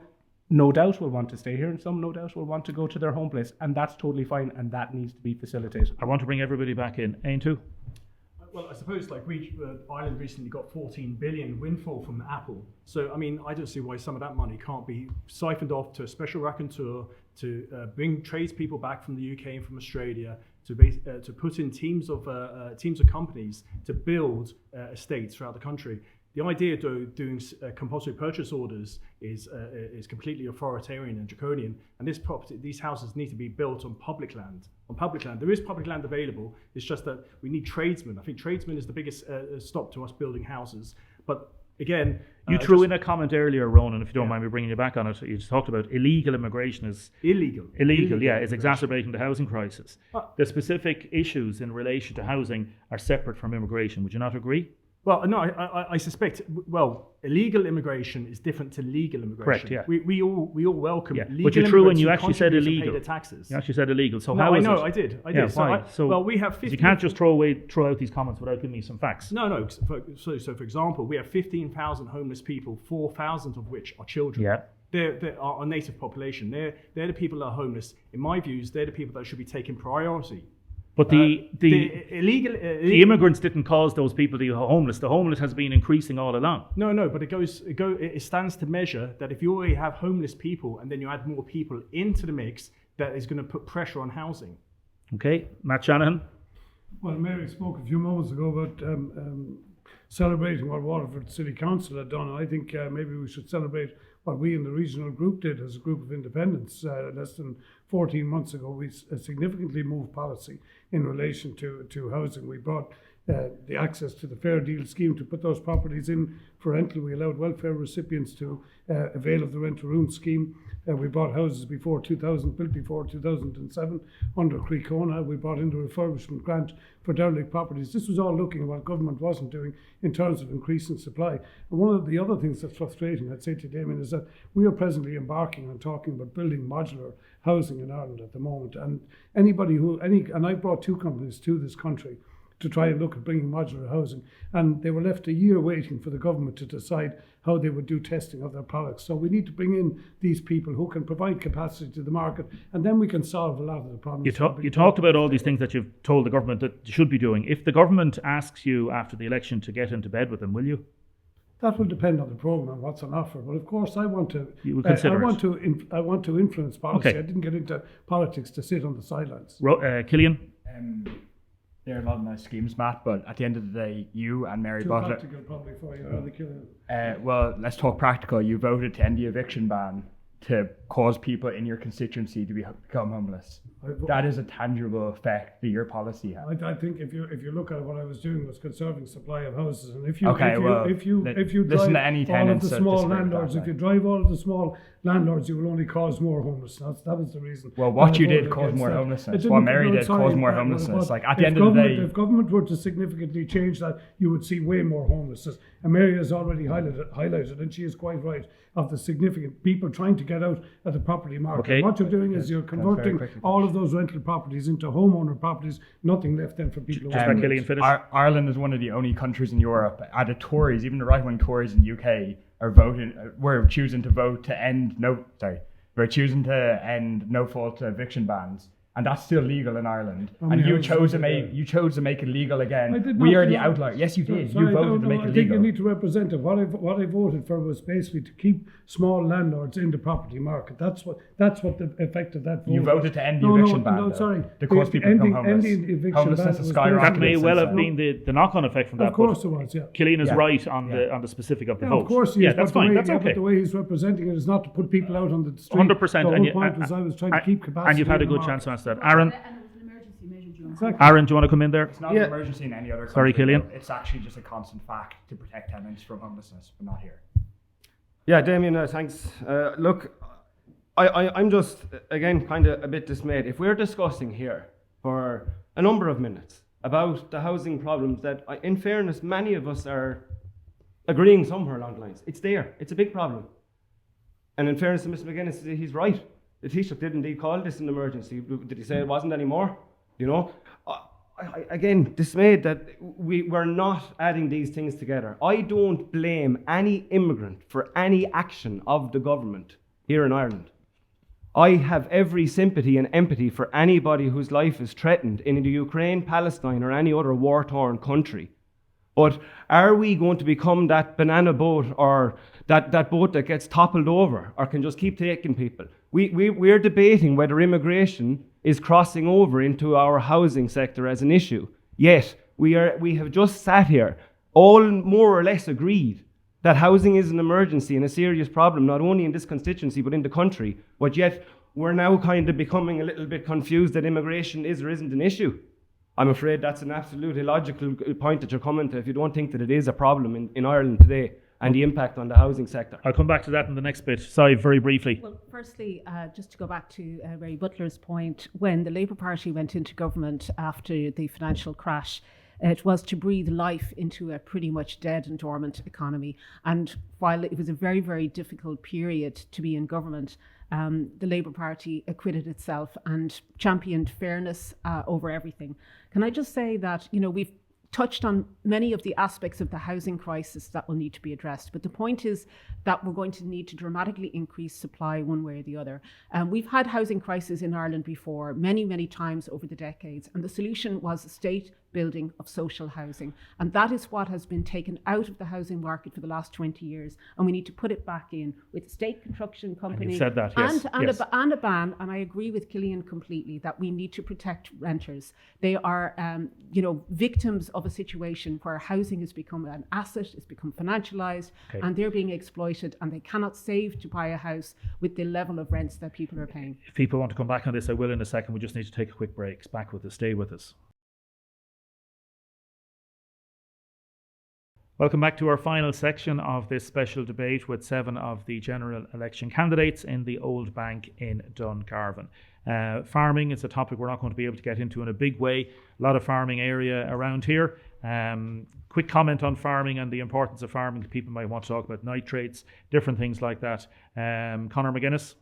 no doubt will want to stay here and some no doubt will want to go to their home place, and that's totally fine, and that needs to be facilitated. I want to bring everybody back in. Aintu? Well, I suppose Ireland recently got 14 billion windfall from Apple. So, I mean, I don't see why some of that money can't be siphoned off to a special raconteur to bring tradespeople back from the UK and from Australia to put in teams of companies to build estates throughout the country. The idea, though, doing compulsory purchase orders is completely authoritarian and draconian. And these houses need to be built on public land. There is public land available. It's just that we need tradesmen. I think tradesmen is the biggest stop to us building houses. But again, you threw in a comment earlier, Ronan, if you don't mind me bringing you back on it. You just talked about illegal immigration is illegal. Yeah, is exacerbating the housing crisis. The specific issues in relation to housing are separate from immigration. Would you not agree? Well, no, I suspect. Well, illegal immigration is different to legal immigration. Correct. Yeah. We all welcome legal but you threw in. immigrants You who actually said contribute and illegal. pay the taxes. You actually said illegal. So No, how I is know. it? I did. Yeah, So, why? well, we have 15. You can't just throw out these comments without giving me some facts. No. So for example, we have 15,000 homeless people, 4,000 of which are children. Yeah. They're our native population. They're the people that are homeless. In my views, they're the people that should be taken priority. But the illegal immigrants didn't cause those people to be homeless. The homeless has been increasing all along. No, but it stands to measure that if you already have homeless people and then you add more people into the mix, that is going to put pressure on housing. Okay, Matt Shanahan. Well, Mary spoke a few moments ago about celebrating what Waterford City Council had done. I think maybe we should celebrate what we in the regional group did as a group of independents. Less than 14 months ago, we significantly moved policy in relation to housing. We brought the access to the Fair Deal scheme to put those properties in for rental. We allowed welfare recipients to avail of the rent-to-room scheme. We bought houses built before 2007 under Creekona. We brought in the refurbishment grant for derelict properties. This was all looking at what government wasn't doing in terms of increasing supply. And one of the other things that's frustrating, I'd say to Damien, is that we are presently embarking on talking about building modular housing in Ireland at the moment. And and I've brought two companies to this country to try and look at bringing modular housing. And they were left a year waiting for the government to decide how they would do testing of their products. So we need to bring in these people who can provide capacity to the market, and then we can solve a lot of the problems. You talked about all these things that you've told the government that you should be doing. If the government asks you after the election to get into bed with them, will you? That will depend on the programme, what's on offer. But of course, I want to. You will consider I want to influence policy. Okay. I didn't get into politics to sit on the sidelines. Killian? There are a lot of nice schemes, Matt, but at the end of the day, you and Mary Too Butler. practical probably for you, rather killing. Well, let's talk practical. You voted to end the eviction ban to cause people in your constituency to become homeless. That is a tangible effect that your policy has. I think if you look at what I was doing was conserving supply of houses, and if you listen to any drive all of tenants the that small disagree with landlords, that, if you drive all of the small landlords, you will only cause more homelessness. That was the reason. Well, what I you did voted caused against more that. homelessness. It What didn't- Mary no, did sorry, caused more well, homelessness. but Like at the if end of the day, if government were to significantly change that, you would see way more homelessness. And Mary has already highlighted, and she is quite right, of the significant people trying to get out of the property market. Okay. What you're doing is you're converting all of those rental properties into homeowner properties. Nothing left then for people. Just let Killian finish. Ireland is one of the only countries in Europe. The Tories, even the right-wing Tories in the UK, we're choosing to end no-fault eviction bans, and that's still legal in Ireland. And you chose to make it legal again. We are the outlier. Yes, you did. You voted to make it I think legal. you need to represent it. What I voted for was basically to keep small landlords in the property market. That's what the effect of that vote. You voted to end the eviction ban. Sorry. To cause people to become homeless. Ending the eviction Homelessness ban has was skyrocketed. That may well have since been the knock-on effect from that. Of course but it was, yeah. Killian is Yeah. right on the specific of the Yeah, vote. of course he yeah, is. that's but fine. That's But okay. the way he's representing it is not to put people out on the street. 100%. The And whole point was I was trying to keep capacity. and you've had a in the good market. chance to answer that. Aaron, And it was an emergency measure during Exactly. Aaron, do you want to come in there? It's not Yeah. an emergency in any other country. Sorry, Killian. though. It's actually just a constant fact to protect tenants from homelessness, but not here. Yeah, Damien, thanks. Look, I'm just, again, kind of a bit dismayed. If we're discussing here for a number of minutes about the housing problems that, in fairness, many of us are agreeing somewhere along the lines. It's there. It's a big problem. And in fairness to Mr. McGuinness, he's right. The Taoiseach did indeed call this an emergency. Did he say it wasn't anymore? You know? I again, dismayed that we're not adding these things together. I don't blame any immigrant for any action of the government here in Ireland. I have every sympathy and empathy for anybody whose life is threatened in the Ukraine, Palestine, or any other war-torn country. But are we going to become that banana boat or that boat that gets toppled over or can just keep taking people? We're debating whether immigration is crossing over into our housing sector as an issue. Yet, we have just sat here, all more or less agreed that housing is an emergency and a serious problem, not only in this constituency, but in the country. But yet, we're now kind of becoming a little bit confused that immigration is or isn't an issue. I'm afraid that's an absolute illogical point that you're coming to if you don't think that it is a problem in Ireland today and the impact on the housing sector. I'll come back to that in the next bit. Sorry, very briefly. Well, firstly, just to go back to Ray Butler's point, when the Labour Party went into government after the financial crash, it was to breathe life into a pretty much dead and dormant economy. And while it was a very, very difficult period to be in government, the Labour Party acquitted itself and championed fairness over everything. Can I just say that, we've touched on many of the aspects of the housing crisis that will need to be addressed. But the point is that we're going to need to dramatically increase supply one way or the other. We've had housing crises in Ireland before, many, many times over the decades. And the solution was state building of social housing. And that is what has been taken out of the housing market for the last 20 years. And we need to put it back in with state construction company. And you've said that, yes. And a ban. And I agree with Killian completely that we need to protect renters. They are, victims of a situation where housing has become an asset, it's become financialised, and they're being exploited, and they cannot save to buy a house with the level of rents that people are paying. If people want to come back on this, I will in a second. We just need to take a quick break. Back with us. Stay with us. Welcome back to our final section of this special debate with 7 of the general election candidates in the Old Bank in Dungarvan. Farming is a topic we're not going to be able to get into in a big way. A lot of farming area around here. Quick comment on farming and the importance of farming. People might want to talk about nitrates, different things like that. Conor McGuinness?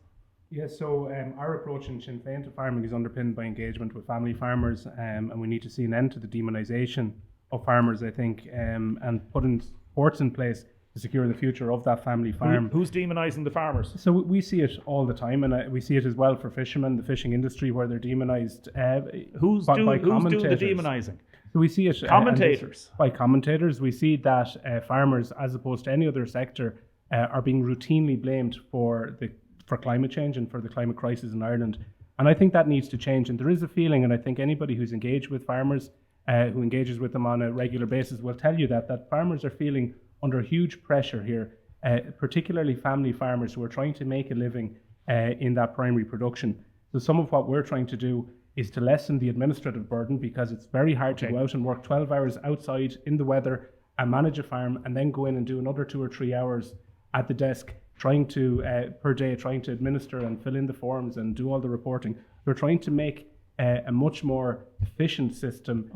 Yes, so our approach in Sinn Féin to farming is underpinned by engagement with family farmers, and we need to see an end to the demonisation of farmers, I think, and putting supports in place to secure the future of that family farm. Who's demonising the farmers? So we see it all the time, and we see it as well for fishermen, the fishing industry, where they're demonised. Who's doing the demonising? So we see it commentators. By commentators, we see that farmers, as opposed to any other sector, are being routinely blamed for climate change and for the climate crisis in Ireland. And I think that needs to change. And there is a feeling, and I think anybody who's engaged with farmers, who engages with them on a regular basis, will tell you that farmers are feeling under huge pressure here, particularly family farmers who are trying to make a living in that primary production. So some of what we're trying to do is to lessen the administrative burden, because it's very hard to go out and work 12 hours outside in the weather and manage a farm, and then go in and do another 2 or 3 hours at the desk per day, trying to administer and fill in the forms and do all the reporting. We're trying to make a much more efficient system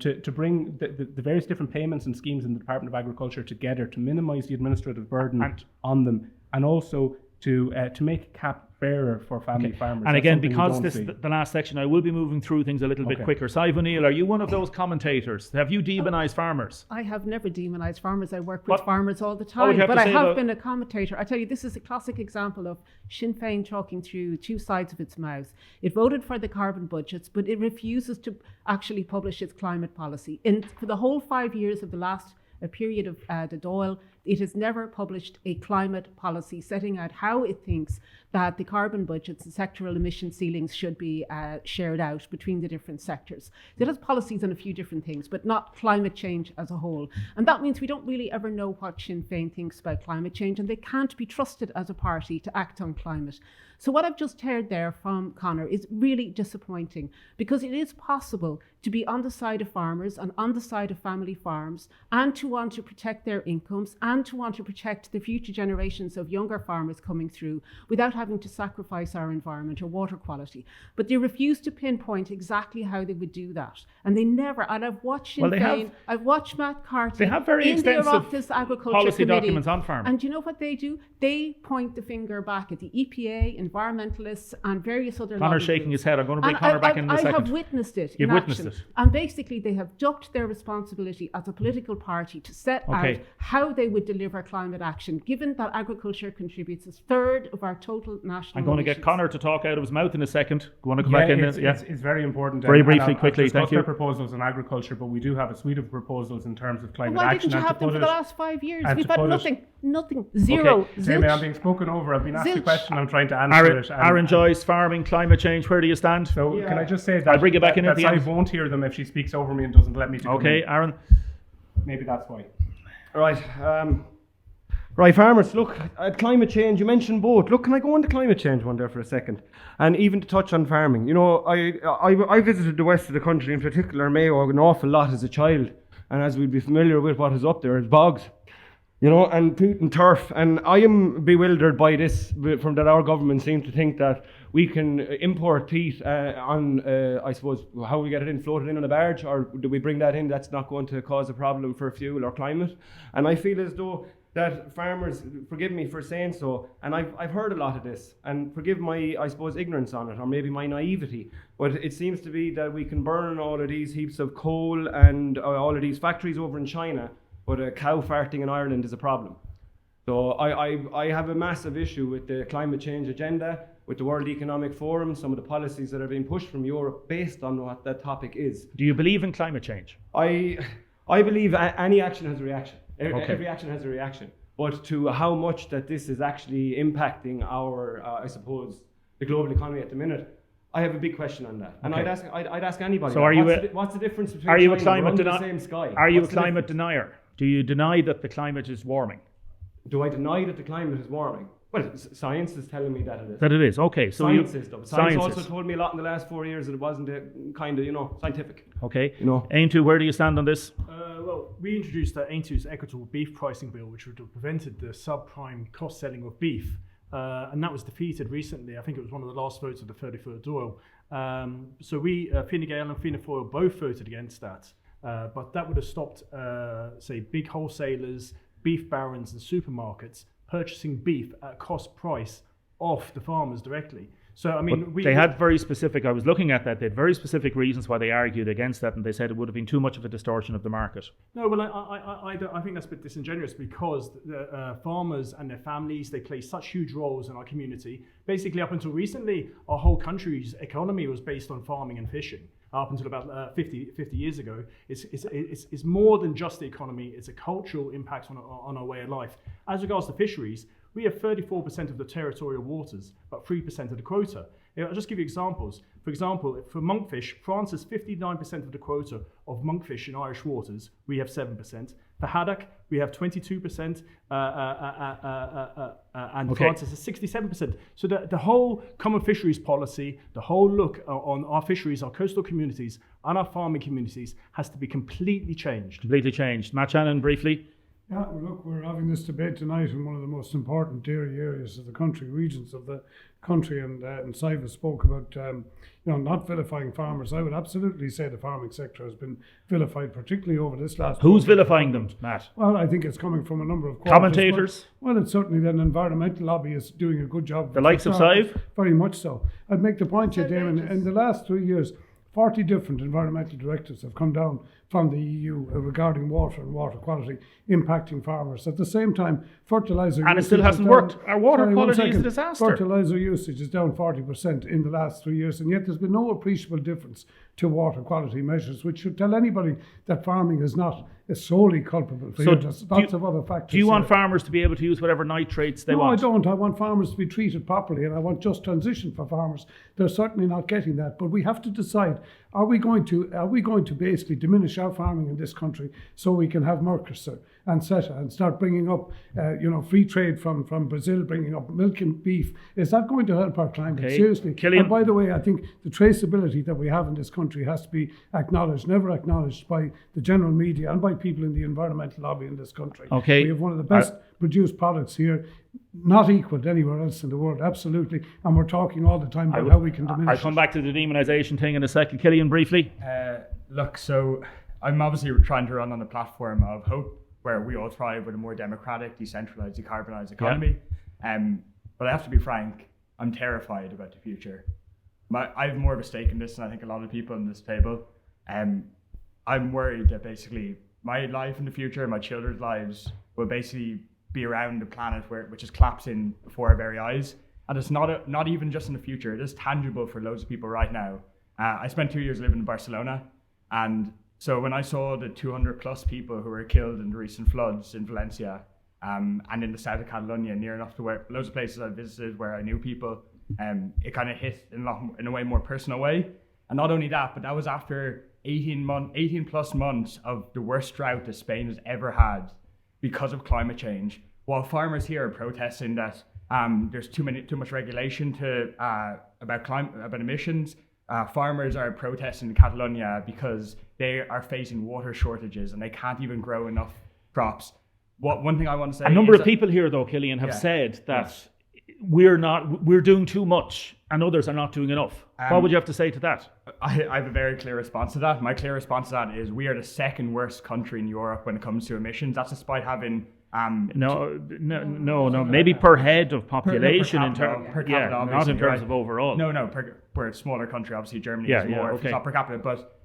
to bring the various different payments and schemes in the Department of Agriculture together to minimise the administrative burden on them, and also to make CAP fairer for family farmers. And again, because this is the last section, I will be moving through things a little bit quicker. Sive O'Neill, are you one of those commentators? Have you demonised farmers? I have never demonised farmers. I work with farmers all the time. But I have been a commentator. I tell you, this is a classic example of Sinn Féin talking through two sides of its mouth. It voted for the carbon budgets, but it refuses to actually publish its climate policy. For the whole 5 years of the last period of the Dáil, it has never published a climate policy setting out how it thinks that the carbon budgets and sectoral emission ceilings should be shared out between the different sectors. So it has policies on a few different things, but not climate change as a whole. And that means we don't really ever know what Sinn Féin thinks about climate change, and they can't be trusted as a party to act on climate. So what I've just heard there from Conor is really disappointing, because it is possible to be on the side of farmers and on the side of family farms, and to want to protect their incomes and to want to protect the future generations of younger farmers coming through without having to sacrifice our environment or water quality. But they refuse to pinpoint exactly how they would do that. And they never, and I've watched Sinn Féin, I've watched Matt Carty they have very in the extensive Oireachtas Agriculture policy Committee. documents on farming. And do you know what they do? They point the finger back at the EPA, environmentalists, and various other Conor's lobby shaking groups. his head. I'm going to bring Conor back in a second. I have witnessed it You've in witnessed action. it. And basically they have ducked their responsibility as a political party to set out how they would deliver climate action, given that agriculture contributes a third of our total national I'm going to get Conor to talk out of his mouth in a second. Do you want to come back in? It's very important. Very briefly, quickly, thank you. Our proposals on agriculture, but we do have a suite of proposals in terms of climate Why action. didn't you have them for the last 5 years? We've had nothing, zero, Jamie, I'm being spoken over. I've been asked a question. I'm trying to answer it. Aaron Joyce, farming, climate change. Where do you stand? So can I just say that I'll bring you back in at the end. I won't hear them if she speaks over me and doesn't let me to. Okay, Aaron. Maybe that's why. Right. Right, farmers, look, at climate change, you mentioned both. Look, can I go on to climate change one there for a second? And even to touch on farming. You know, I visited the west of the country, in particular Mayo, an awful lot as a child. And as we'd be familiar with what is up there, is bogs. You know, and peat and turf. And I am bewildered by this, from that our government seems to think that we can import peat I suppose, how we get it in, floated in on a barge, or do we bring that in? That's not going to cause a problem for fuel or climate. And I feel as though that farmers, forgive me for saying so, and I've heard a lot of this, and forgive my, I suppose, ignorance on it, or maybe my naivety, but it seems to be that we can burn all of these heaps of coal and all of these factories over in China, but a cow farting in Ireland is a problem. So I have a massive issue with the climate change agenda, with the World Economic Forum, some of the policies that are being pushed from Europe based on what that topic is. Do you believe in climate change? I believe any action has a reaction. Every action has a reaction. But to how much that this is actually impacting our, I suppose, the global economy at the minute, I have a big question on that. And I'd ask anybody. So what's the difference between are you a China climate the same sky? Are you a climate denier? Do you deny that the climate is warming? Do I deny that the climate is warming? Well, science is telling me that it is. That it is, okay. So Science also told me a lot in the last 4 years that it wasn't kind of, scientific. Okay. You know. Aintu, where do you stand on this? Well, we introduced Aintu's equitable beef pricing bill, which would have prevented the subprime cost selling of beef. And that was defeated recently. I think it was one of the last votes of the 33rd Dáil. So we, Fine Gael and Fianna Fáil, both voted against that. But that would have stopped, say, big wholesalers, beef barons and supermarkets purchasing beef at cost price off the farmers directly. So I mean, But they had very specific, I was looking at that, they had very specific reasons why they argued against that, and they said it would have been too much of a distortion of the market. No, well, I think that's a bit disingenuous, because the farmers and their families, they play such huge roles in our community. Basically, up until recently, our whole country's economy was based on farming and fishing. Up until about 50 years ago, it's more than just the economy, it's a cultural impact on our way of life. As regards to fisheries, we have 34% of the territorial waters, but 3% of the quota. I'll just give you examples. For example, for monkfish, France has 59% of the quota of monkfish in Irish waters. We have 7%. For haddock, we have 22%, and France has 67%. So the whole common fisheries policy, the whole look on our fisheries, our coastal communities, and our farming communities has to be completely changed. Completely changed. Matt Shannon, briefly. Yeah, well, look, we're having this debate tonight in one of the most important dairy areas of the country, regions of the country, and Siva spoke about not vilifying farmers. I would absolutely say the farming sector has been vilified, particularly over this last. Who's vilifying them, Matt? Well, I think it's coming from a number of commentators. Well, it's certainly an environmental lobby is doing a good job. The likes of Sive? Very much so. I'd make the point here, Damon, in the last 3 years, 40 different environmental directives have come down from the EU regarding water and water quality impacting farmers. At the same time, fertiliser and it still hasn't worked. Our water quality is a disaster. Fertiliser usage is down 40% in the last 3 years, and yet there's been no appreciable difference to water quality measures, which should tell anybody that farming is not solely culpable. There's lots of other factors. Do you want farmers to be able to use whatever nitrates they want? No, I don't. I want farmers to be treated properly, and I want just transition for farmers. They're certainly not getting that, but we have to decide: are we going to basically diminish our farming in this country so we can have Mercosur and CETA and start bringing up, free trade from Brazil, bringing up milk and beef? Is that going to help our climate? Okay. Seriously. Killian. And by the way, I think the traceability that we have in this country has to be acknowledged, never acknowledged by the general media and by people in the environmental lobby in this country. Okay. We have one of the best produced products here, not equalled anywhere else in the world, absolutely. And we're talking all the time about how we can diminish I'll come back to the demonisation thing in a second. Killian, briefly. Look, so I'm obviously trying to run on a platform of hope where we all thrive with a more democratic, decentralized, decarbonized economy. But I have to be frank, I'm terrified about the future. I have more of a stake in this than I think a lot of people in this table. I'm worried that basically my life in the future, my children's lives, will basically be around a planet which is collapsing before our very eyes. And it's not even just in the future, it is tangible for loads of people right now. I spent 2 years living in Barcelona, and so when I saw the 200 plus people who were killed in the recent floods in Valencia, and in the south of Catalonia, near enough to where loads of places I visited where I knew people, it kind of hit in a way more personal way. And not only that, but that was after 18 plus months of the worst drought that Spain has ever had because of climate change. While farmers here are protesting that there's too much regulation about emissions, farmers are protesting in Catalonia because they are facing water shortages and they can't even grow enough crops. One thing I want to say, a number of people here, though, Killian, have said that we're doing too much and others are not doing enough. What would you have to say to that? I have a very clear response to that. My clear response to that is we are the second worst country in Europe when it comes to emissions. That's despite having no. Maybe per head of population, per capita, not in terms of overall. No, we're a smaller country. Obviously, Germany is more. Okay. It's not per capita, but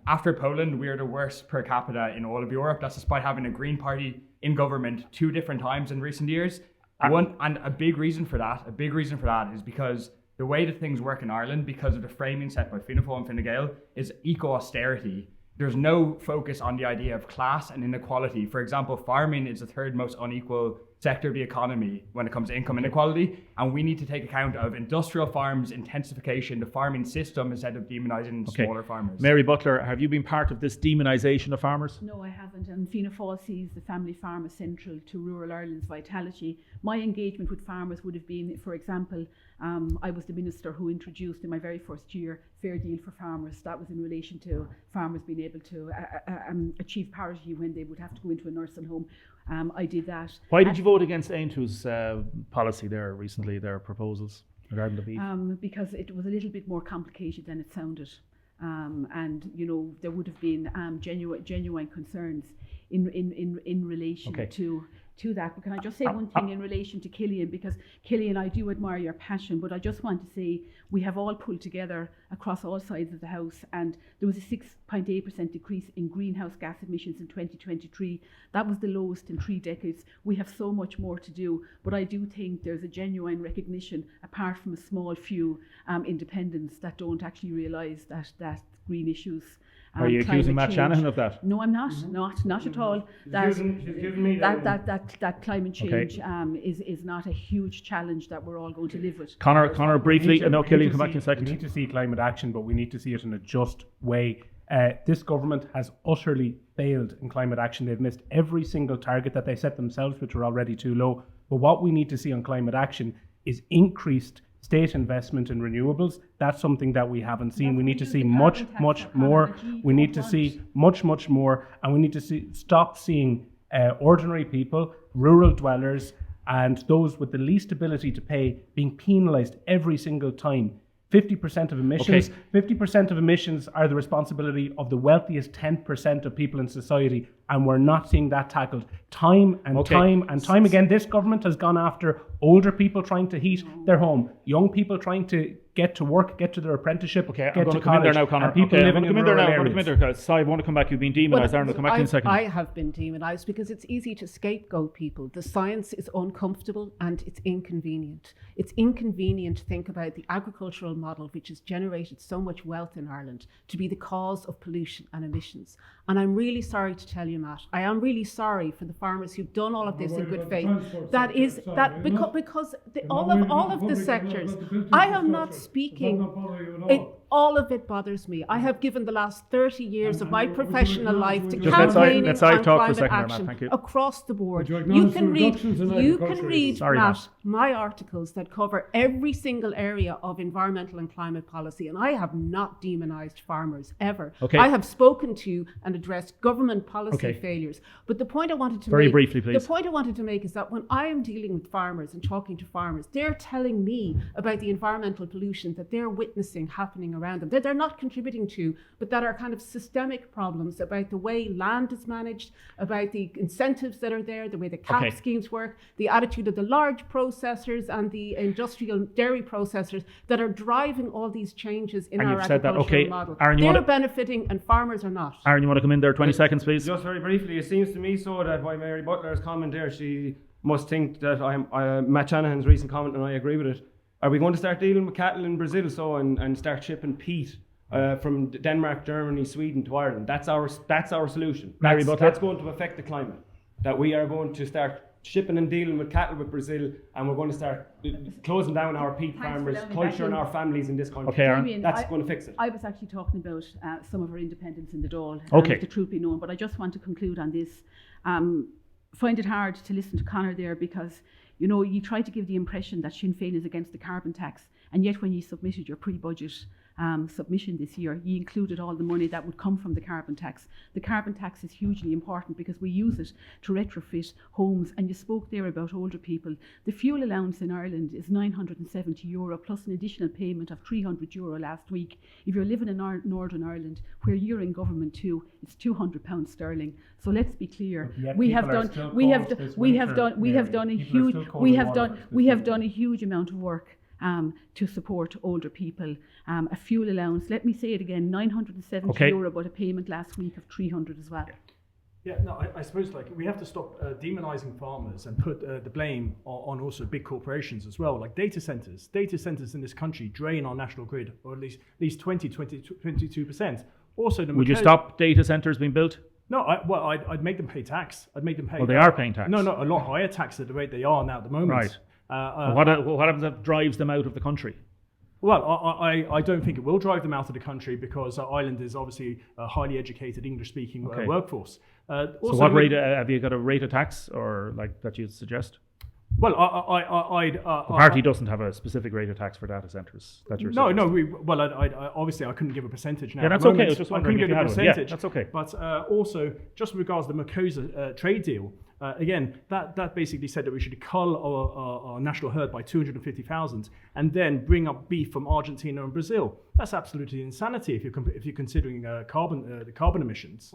after Poland, we are the worst per capita in all of Europe. That's despite having a Green Party in government 2 different times in recent years. A big reason for that is because the way that things work in Ireland, because of the framing set by Fianna Fáil and Fine Gael, is eco-austerity. There's no focus on the idea of class and inequality. For example, farming is the third most unequal sector of the economy when it comes to income inequality, and we need to take account of industrial farms, intensification, the farming system, instead of demonising smaller farmers. Mary Butler, have you been part of this demonisation of farmers? No, I haven't. And Fianna Fáil sees the family farm as central to rural Ireland's vitality. My engagement with farmers would have been, for example, I was the minister who introduced in my very first year Fair Deal for Farmers. That was in relation to farmers being able to achieve parity when they would have to go into a nursing home. I did that. Why did you vote against Aontú's policy there recently, their proposals regarding the beef? Because it was a little bit more complicated than it sounded. And, there would have been genuine concerns in relation to to that. But can I just say one thing in relation to Killian, because Killian, I do admire your passion, but I just want to say we have all pulled together across all sides of the House, and there was a 6.8% decrease in greenhouse gas emissions in 2023. That was the lowest in 3 decades. We have so much more to do, but I do think there's a genuine recognition, apart from a small few independents that don't actually realise that green issues. Are you accusing Matt Shanahan of that? No, I'm not. Not at all. That climate change is not a huge challenge that we're all going to live with. Connor, briefly, and now Killian, come back in a We second. need to see climate action, but we need to see it in a just way. This government has utterly failed in climate action. They've missed every single target that they set themselves, which are already too low. But what we need to see on climate action is increased state investment in renewables. That's something that we haven't seen. We need to see much more. We need to see much more, and we need to stop seeing ordinary people, rural dwellers, and those with the least ability to pay being penalised every single time. 50% of emissions. 50% of emissions are the responsibility of the wealthiest 10% of people in society, and we're not seeing that tackled. Time and time again, this government has gone after older people trying to heat their home, young people trying to get to work, get to their apprenticeship, get I'm going to to come in there college, now, Connor. and people living in rural areas. Si, I want to come back. You've been demonised. Aaron, I'll come back in a second. I have been demonised because it's easy to scapegoat people. The science is uncomfortable and it's inconvenient. It's inconvenient to think about the agricultural model, which has generated so much wealth in Ireland, to be the cause of pollution and emissions. And I'm really sorry to tell you, Matt, I am really sorry for the farmers who've done all of this in good faith. Because all of the sectors, I am not speaking. All of it bothers me. I have given the last 30 years of my professional life to campaigning on climate action across the board. You can read, Matt, my articles that cover every single area of environmental and climate policy, and I have not demonised farmers ever. I have spoken to and addressed government policy failures. But the point I wanted to the point I wanted to make is that when I am dealing with farmers and talking to farmers, they're telling me about the environmental pollution that they're witnessing happening around them, that they're not contributing to, but that are kind of systemic problems about the way land is managed, about the incentives that are there, the way the cap schemes work, the attitude of the large processors and the industrial dairy processors that are driving all these changes in our agricultural model. Aaron, they're benefiting and farmers are not. Aaron, you want to come in there 20 seconds, please? Just very briefly, it seems to me so that by Mary Butler's comment there, she must think that Matt Shanahan's recent comment, and I agree with it. Are we going to start dealing with cattle in Brazil and start shipping peat from Denmark, Germany, Sweden to Ireland? That's our solution. That's going to affect the climate. That we are going to start shipping and dealing with cattle with Brazil, and we're going to start closing down our peat farmers, culture and our families in this country. That's going to fix it. I was actually talking about some of our independents in the Dáil, the truth be known, but I just want to conclude on this. Find it hard to listen to Connor there because you try to give the impression that Sinn Féin is against the carbon tax, and yet when you submitted your pre-budget submission this year, you included all the money that would come from the carbon tax. The carbon tax is hugely important because we use it to retrofit homes, and you spoke there about older people. The fuel allowance in Ireland is €970 plus an additional payment of €300 last week. If you're living in Northern Ireland, where you're in government too, it's £200 sterling. So let's be clear. We have done a huge amount of work to support older people. A fuel allowance, let me say it again, €970, but a payment last week of 300 as well. Yeah, no, I suppose we have to stop demonising farmers and put the blame on also big corporations as well, like data centres. Data centres in this country drain our national grid, or at least 22%. Also, would you stop data centres being built? No, I'd make them pay tax. I'd make them pay. Well, they are paying tax. No, a lot higher tax at the rate they are now at the moment. Right. What happens if that drives them out of the country? Well, I don't think it will drive them out of the country because Ireland is obviously a highly educated English-speaking workforce. So what rate, have you got a rate of tax or that you'd suggest? Well, the party doesn't have a specific rate of tax for data centres. Obviously I couldn't give a percentage now. Yeah, that's okay. I was just wondering if you had one. Yeah, that's okay. But also, just with regards to the Mercosur trade deal, again, that basically said that we should cull our national herd by 250,000 and then bring up beef from Argentina and Brazil. That's absolutely insanity if you're considering the carbon emissions.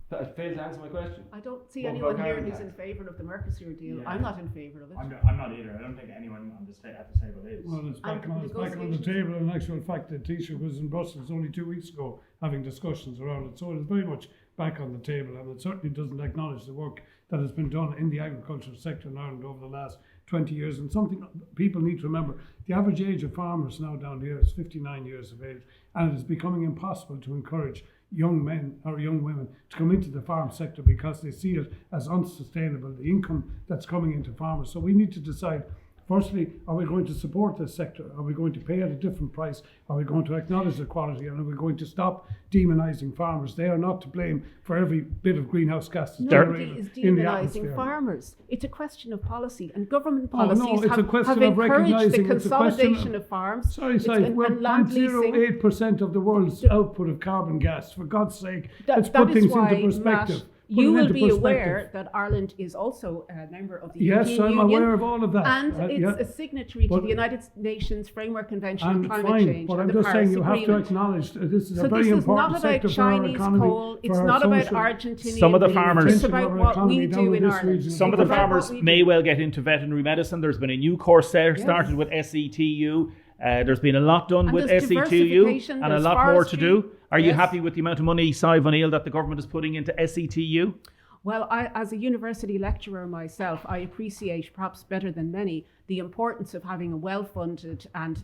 Fail to answer my question. I don't see What anyone about here carbon who's in tax? favour of the Mercosur deal. Yeah. I'm not in favour of it. I'm not either. I don't think anyone on at the table is. Well, it's And back on the negotiations- table. In actual fact, the Taoiseach was in Brussels only 2 weeks ago having discussions around it. So it is very much back on the table, and it certainly doesn't acknowledge the work that has been done in the agricultural sector in Ireland over the last 20 years. And something people need to remember, the average age of farmers now down here is 59 years of age, and it is becoming impossible to encourage young men or young women to come into the farm sector because they see it as unsustainable, the income that's coming into farmers. So we need to decide, firstly, are we going to support this sector? Are we going to pay at a different price? Are we going to acknowledge the quality? And are we going to stop demonising farmers? They are not to blame for every bit of greenhouse gas that's Nobody generated is in the demonising atmosphere. farmers. It's a question of policy, and government Oh, no, policies it's a question have of encouraged the recognising it's a question consolidation of- of farms. Sorry, It's- we're and land leasing. 0.08% of the world's output of carbon gas. For God's sake, let's That put is things why, into perspective. Matt, Put you it will into be perspective. aware that Ireland is also a member of the Yes, European I'm Union, aware of all of that. and it's yeah. a signatory to But- the United Nations Framework Convention on And Climate fine, Change but and I'm the just Paris saying you have to Agreement. acknowledge that this is So a very this is important not about sector for our Chinese economy. coal. for It's our not about social- Argentinian. Some of the wheat, farmers- It's about Our what economy we down do in in this Ireland. region. Some of the It's about farmers what we may do. well get into veterinary medicine. There's been a new course started with SETU. There's been a lot done And with there's SETU diversification, and a there's lot more to forestry. do. Are you Yes. happy with the amount of money, Sive O'Neill, that the government is putting into SETU? Well, as a university lecturer myself, I appreciate, perhaps better than many, the importance of having a well-funded and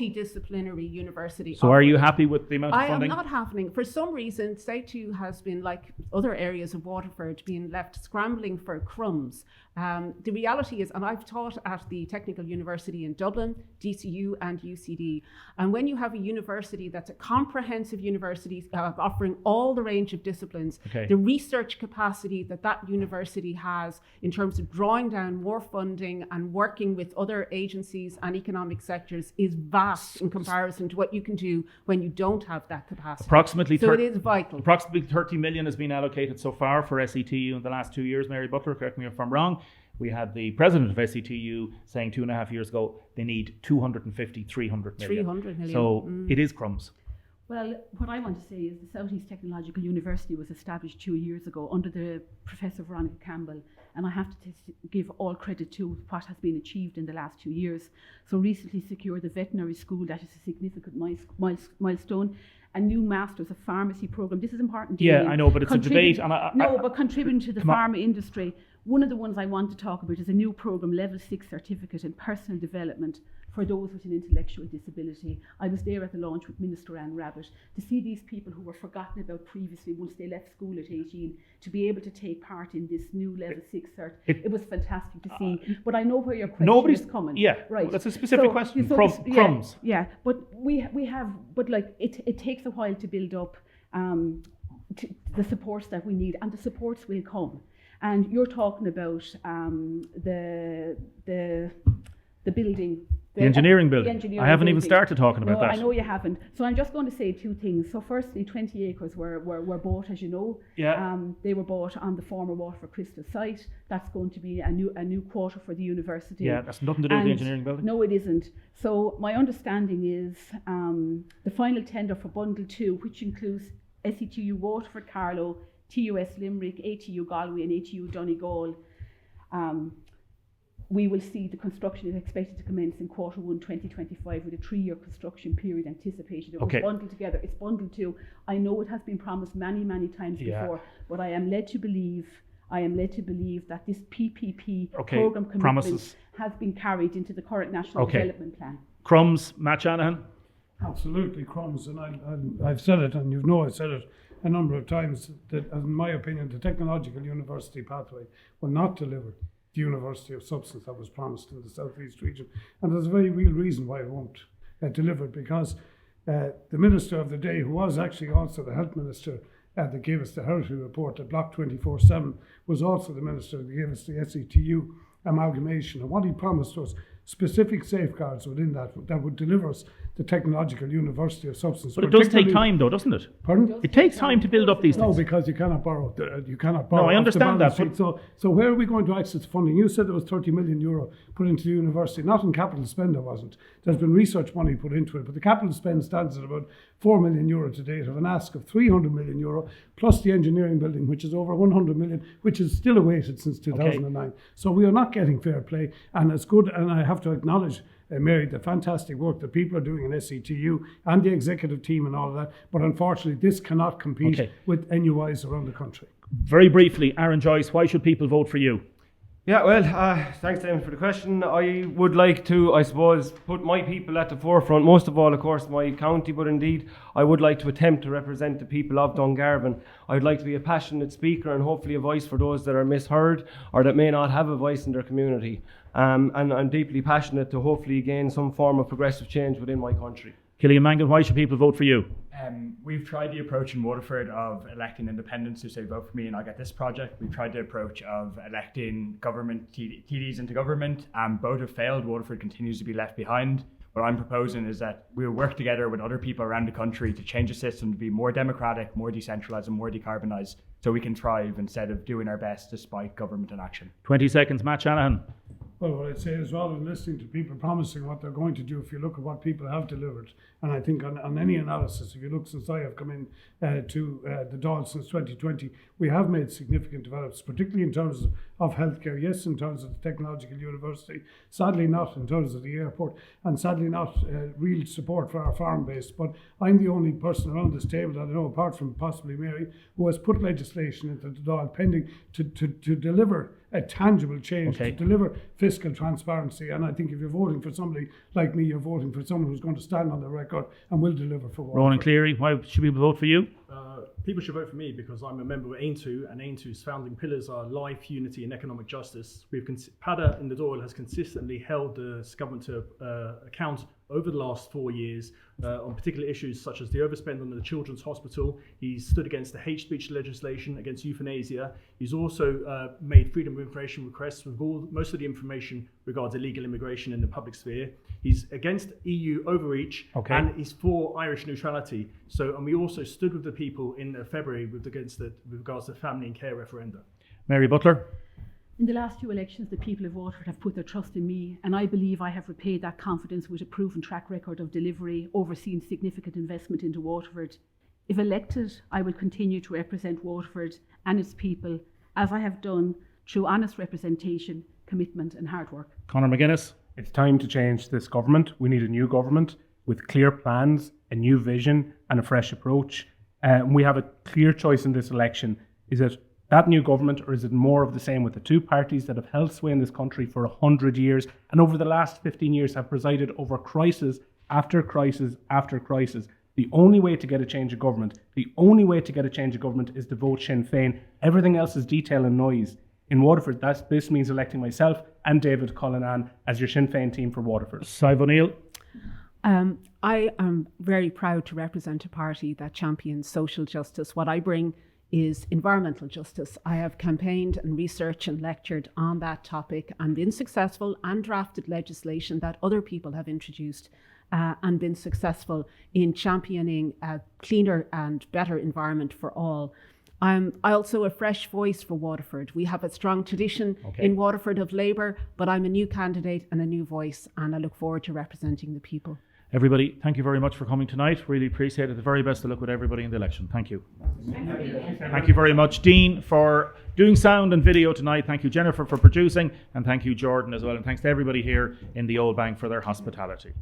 multidisciplinary university. So are you offering. happy with the amount of I am funding? not happening. For some reason, SETU has been, like other areas of Waterford, being left scrambling for crumbs. The reality is, and I've taught at the Technical University in Dublin, DCU and UCD, and when you have a university that's a comprehensive university offering all the range of disciplines, Okay. the research capacity that university has in terms of drawing down more funding and working with other agencies and economic sectors is vast in comparison to what you can do when you don't have that capacity. Approximately So it is vital. Approximately 30 million has been allocated so far for SETU in the last 2 years. Mary Butler, correct me if I'm wrong. We had the president of SETU saying 2.5 years ago they need 250, 300 million. 300 million. So it is crumbs. Well, what I want to say is the South East Technological University was established 2 years ago under the Professor Veronica Campbell, and I have to give all credit to what has been achieved in the last 2 years. So recently secured the veterinary school, that is a significant milestone. A new Masters of Pharmacy programme. This is important. Yeah, Damien. I know, but it's a Contribute- debate. And but contributing to the Come on. pharma industry. One of the ones I want to talk about is a new programme, Level 6 Certificate in Personal Development for those with an intellectual disability. I was there at the launch with Minister Anne Rabbitt to see these people who were forgotten about previously once they left school at 18 to be able to take part in this new Level 6 cert. It was fantastic to see. But I know where your question is coming. Yeah, right. well, that's a specific question. So Crumbs. Yeah, but we have, but like it takes a while to build up the supports that we need, and the supports will come. And you're talking about the building. The engineering building. The engineering I haven't even building. started talking about No, that. I know you haven't. So I'm just going to say two things. So firstly, 20 acres were bought, as you know. Yeah. They were bought on the former Waterford Crystal site. That's going to be a new quarter for the university. Yeah, that's nothing to do with the And engineering building. No, it isn't. So my understanding is the final tender for Bundle 2, which includes SETU Waterford Carlow, TUS Limerick, ATU Galway and ATU Donegal. We will see the construction is expected to commence in Q1 2025 with a 3-year construction period anticipated. It was Okay. bundled together. It's Bundle 2. I know it has been promised many times before, but I am led to believe that this PPP programme commitment promises. has been carried into the current National Okay. Development Plan. Crumbs, Matt Shanahan. Absolutely crumbs, and I've said it, and you know I said it a number of times, that in my opinion the technological university pathway will not deliver the university of substance that was promised in the southeast region, and there's a very real reason why it won't deliver, because the minister of the day, who was actually also the health minister that gave us the Heritage report at Block 24/7, was also the minister that gave us the SETU amalgamation, and what he promised was specific safeguards within that would deliver us the technological university of substance. But it does take time, though, doesn't it? Pardon? It takes time to build up these No, things. because you cannot borrow. You cannot No, borrow. I off the understand balance that, sheet. So where are we going to access funding? You said there was 30 million euro put into the university, not in capital spend. There wasn't. There's been research money put into it, but the capital spend stands at about 4 million euro to date of an ask of 300 million euro plus the engineering building, which is over 100 million, which is still awaited since 2009. So we are not getting fair play, and it's good. And I have to acknowledge, Mary, the fantastic work that people are doing in SETU and the executive team and all of that. But unfortunately, this cannot compete with NUIs around the country. Very briefly, Aaron Joyce, why should people vote for you? Yeah, well, thanks, Damon, for the question. I would like to, I suppose, put my people at the forefront. Most of all, of course, my county, but indeed, I would like to attempt to represent the people of Dungarvan. I would like to be a passionate speaker and hopefully a voice for those that are misheard or that may not have a voice in their community. And I'm deeply passionate to hopefully gain some form of progressive change within my country. Killian Mangan, why should people vote for you? We've tried the approach in Waterford of electing independents who say vote for me and I'll get this project. We've tried the approach of electing government TDs into government, and both have failed. Waterford continues to be left behind. What I'm proposing is that we'll work together with other people around the country to change the system to be more democratic, more decentralised and more decarbonised, so we can thrive instead of doing our best despite government inaction. 20 seconds, Matt Shanahan. Well, what I'd say is, rather than listening to people promising what they're going to do, if you look at what people have delivered, and I think on any analysis, if you look since I have come in to the Dáil since 2020, we have made significant developments, particularly in terms of healthcare, yes, in terms of the technological university, sadly not in terms of the airport, and sadly not real support for our farm base. But I'm the only person around this table that I know, apart from possibly Mary, who has put legislation into the Dáil pending to deliver a tangible change, to deliver fiscal transparency. And I think if you're voting for somebody like me, you're voting for someone who's going to stand on the record and will deliver for Waterford. Ronan Cleary, why should people vote for you? People should vote for me because I'm a member of AINTU, and AINTU's founding pillars are life, unity and economic justice. PADA in the Dáil has consistently held the government to account over the last 4 years on particular issues such as the overspend on the Children's Hospital. He's stood against the hate speech legislation, against euthanasia. He's also made freedom of information requests with most of the information regards illegal immigration in the public sphere. He's against EU overreach, and he's for Irish neutrality. And we also stood with the people in February with regards to the family and care referenda. Mary Butler. In the last 2 elections, the people of Waterford have put their trust in me, and I believe I have repaid that confidence with a proven track record of delivery, overseeing significant investment into Waterford. If elected, I will continue to represent Waterford and its people, as I have done, through honest representation, commitment and hard work. Conor McGuinness. It's time to change this government. We need a new government with clear plans, a new vision and a fresh approach. We have a clear choice in this election. Is it that new government, or is it more of the same with the two parties that have held sway in this country for 100 years and over the last 15 years have presided over crisis after crisis after crisis? The only way to get a change of government, is to vote Sinn Féin. Everything else is detail and noise. In Waterford, this means electing myself and David Cullinan as your Sinn Féin team for Waterford. Sive O'Neill. I am very proud to represent a party that champions social justice. What I bring is environmental justice. I have campaigned and researched and lectured on that topic and been successful and drafted legislation that other people have introduced and been successful in championing a cleaner and better environment for all. I'm also a fresh voice for Waterford. We have a strong tradition in Waterford of Labour, but I'm a new candidate and a new voice, and I look forward to representing the people. Everybody, thank you very much for coming tonight. Really appreciate it. The very best of luck with everybody in the election. Thank you. Thank you very much, Dean, for doing sound and video tonight. Thank you, Jennifer, for producing, and thank you, Jordan, as well. And thanks to everybody here in the Old Bank for their hospitality.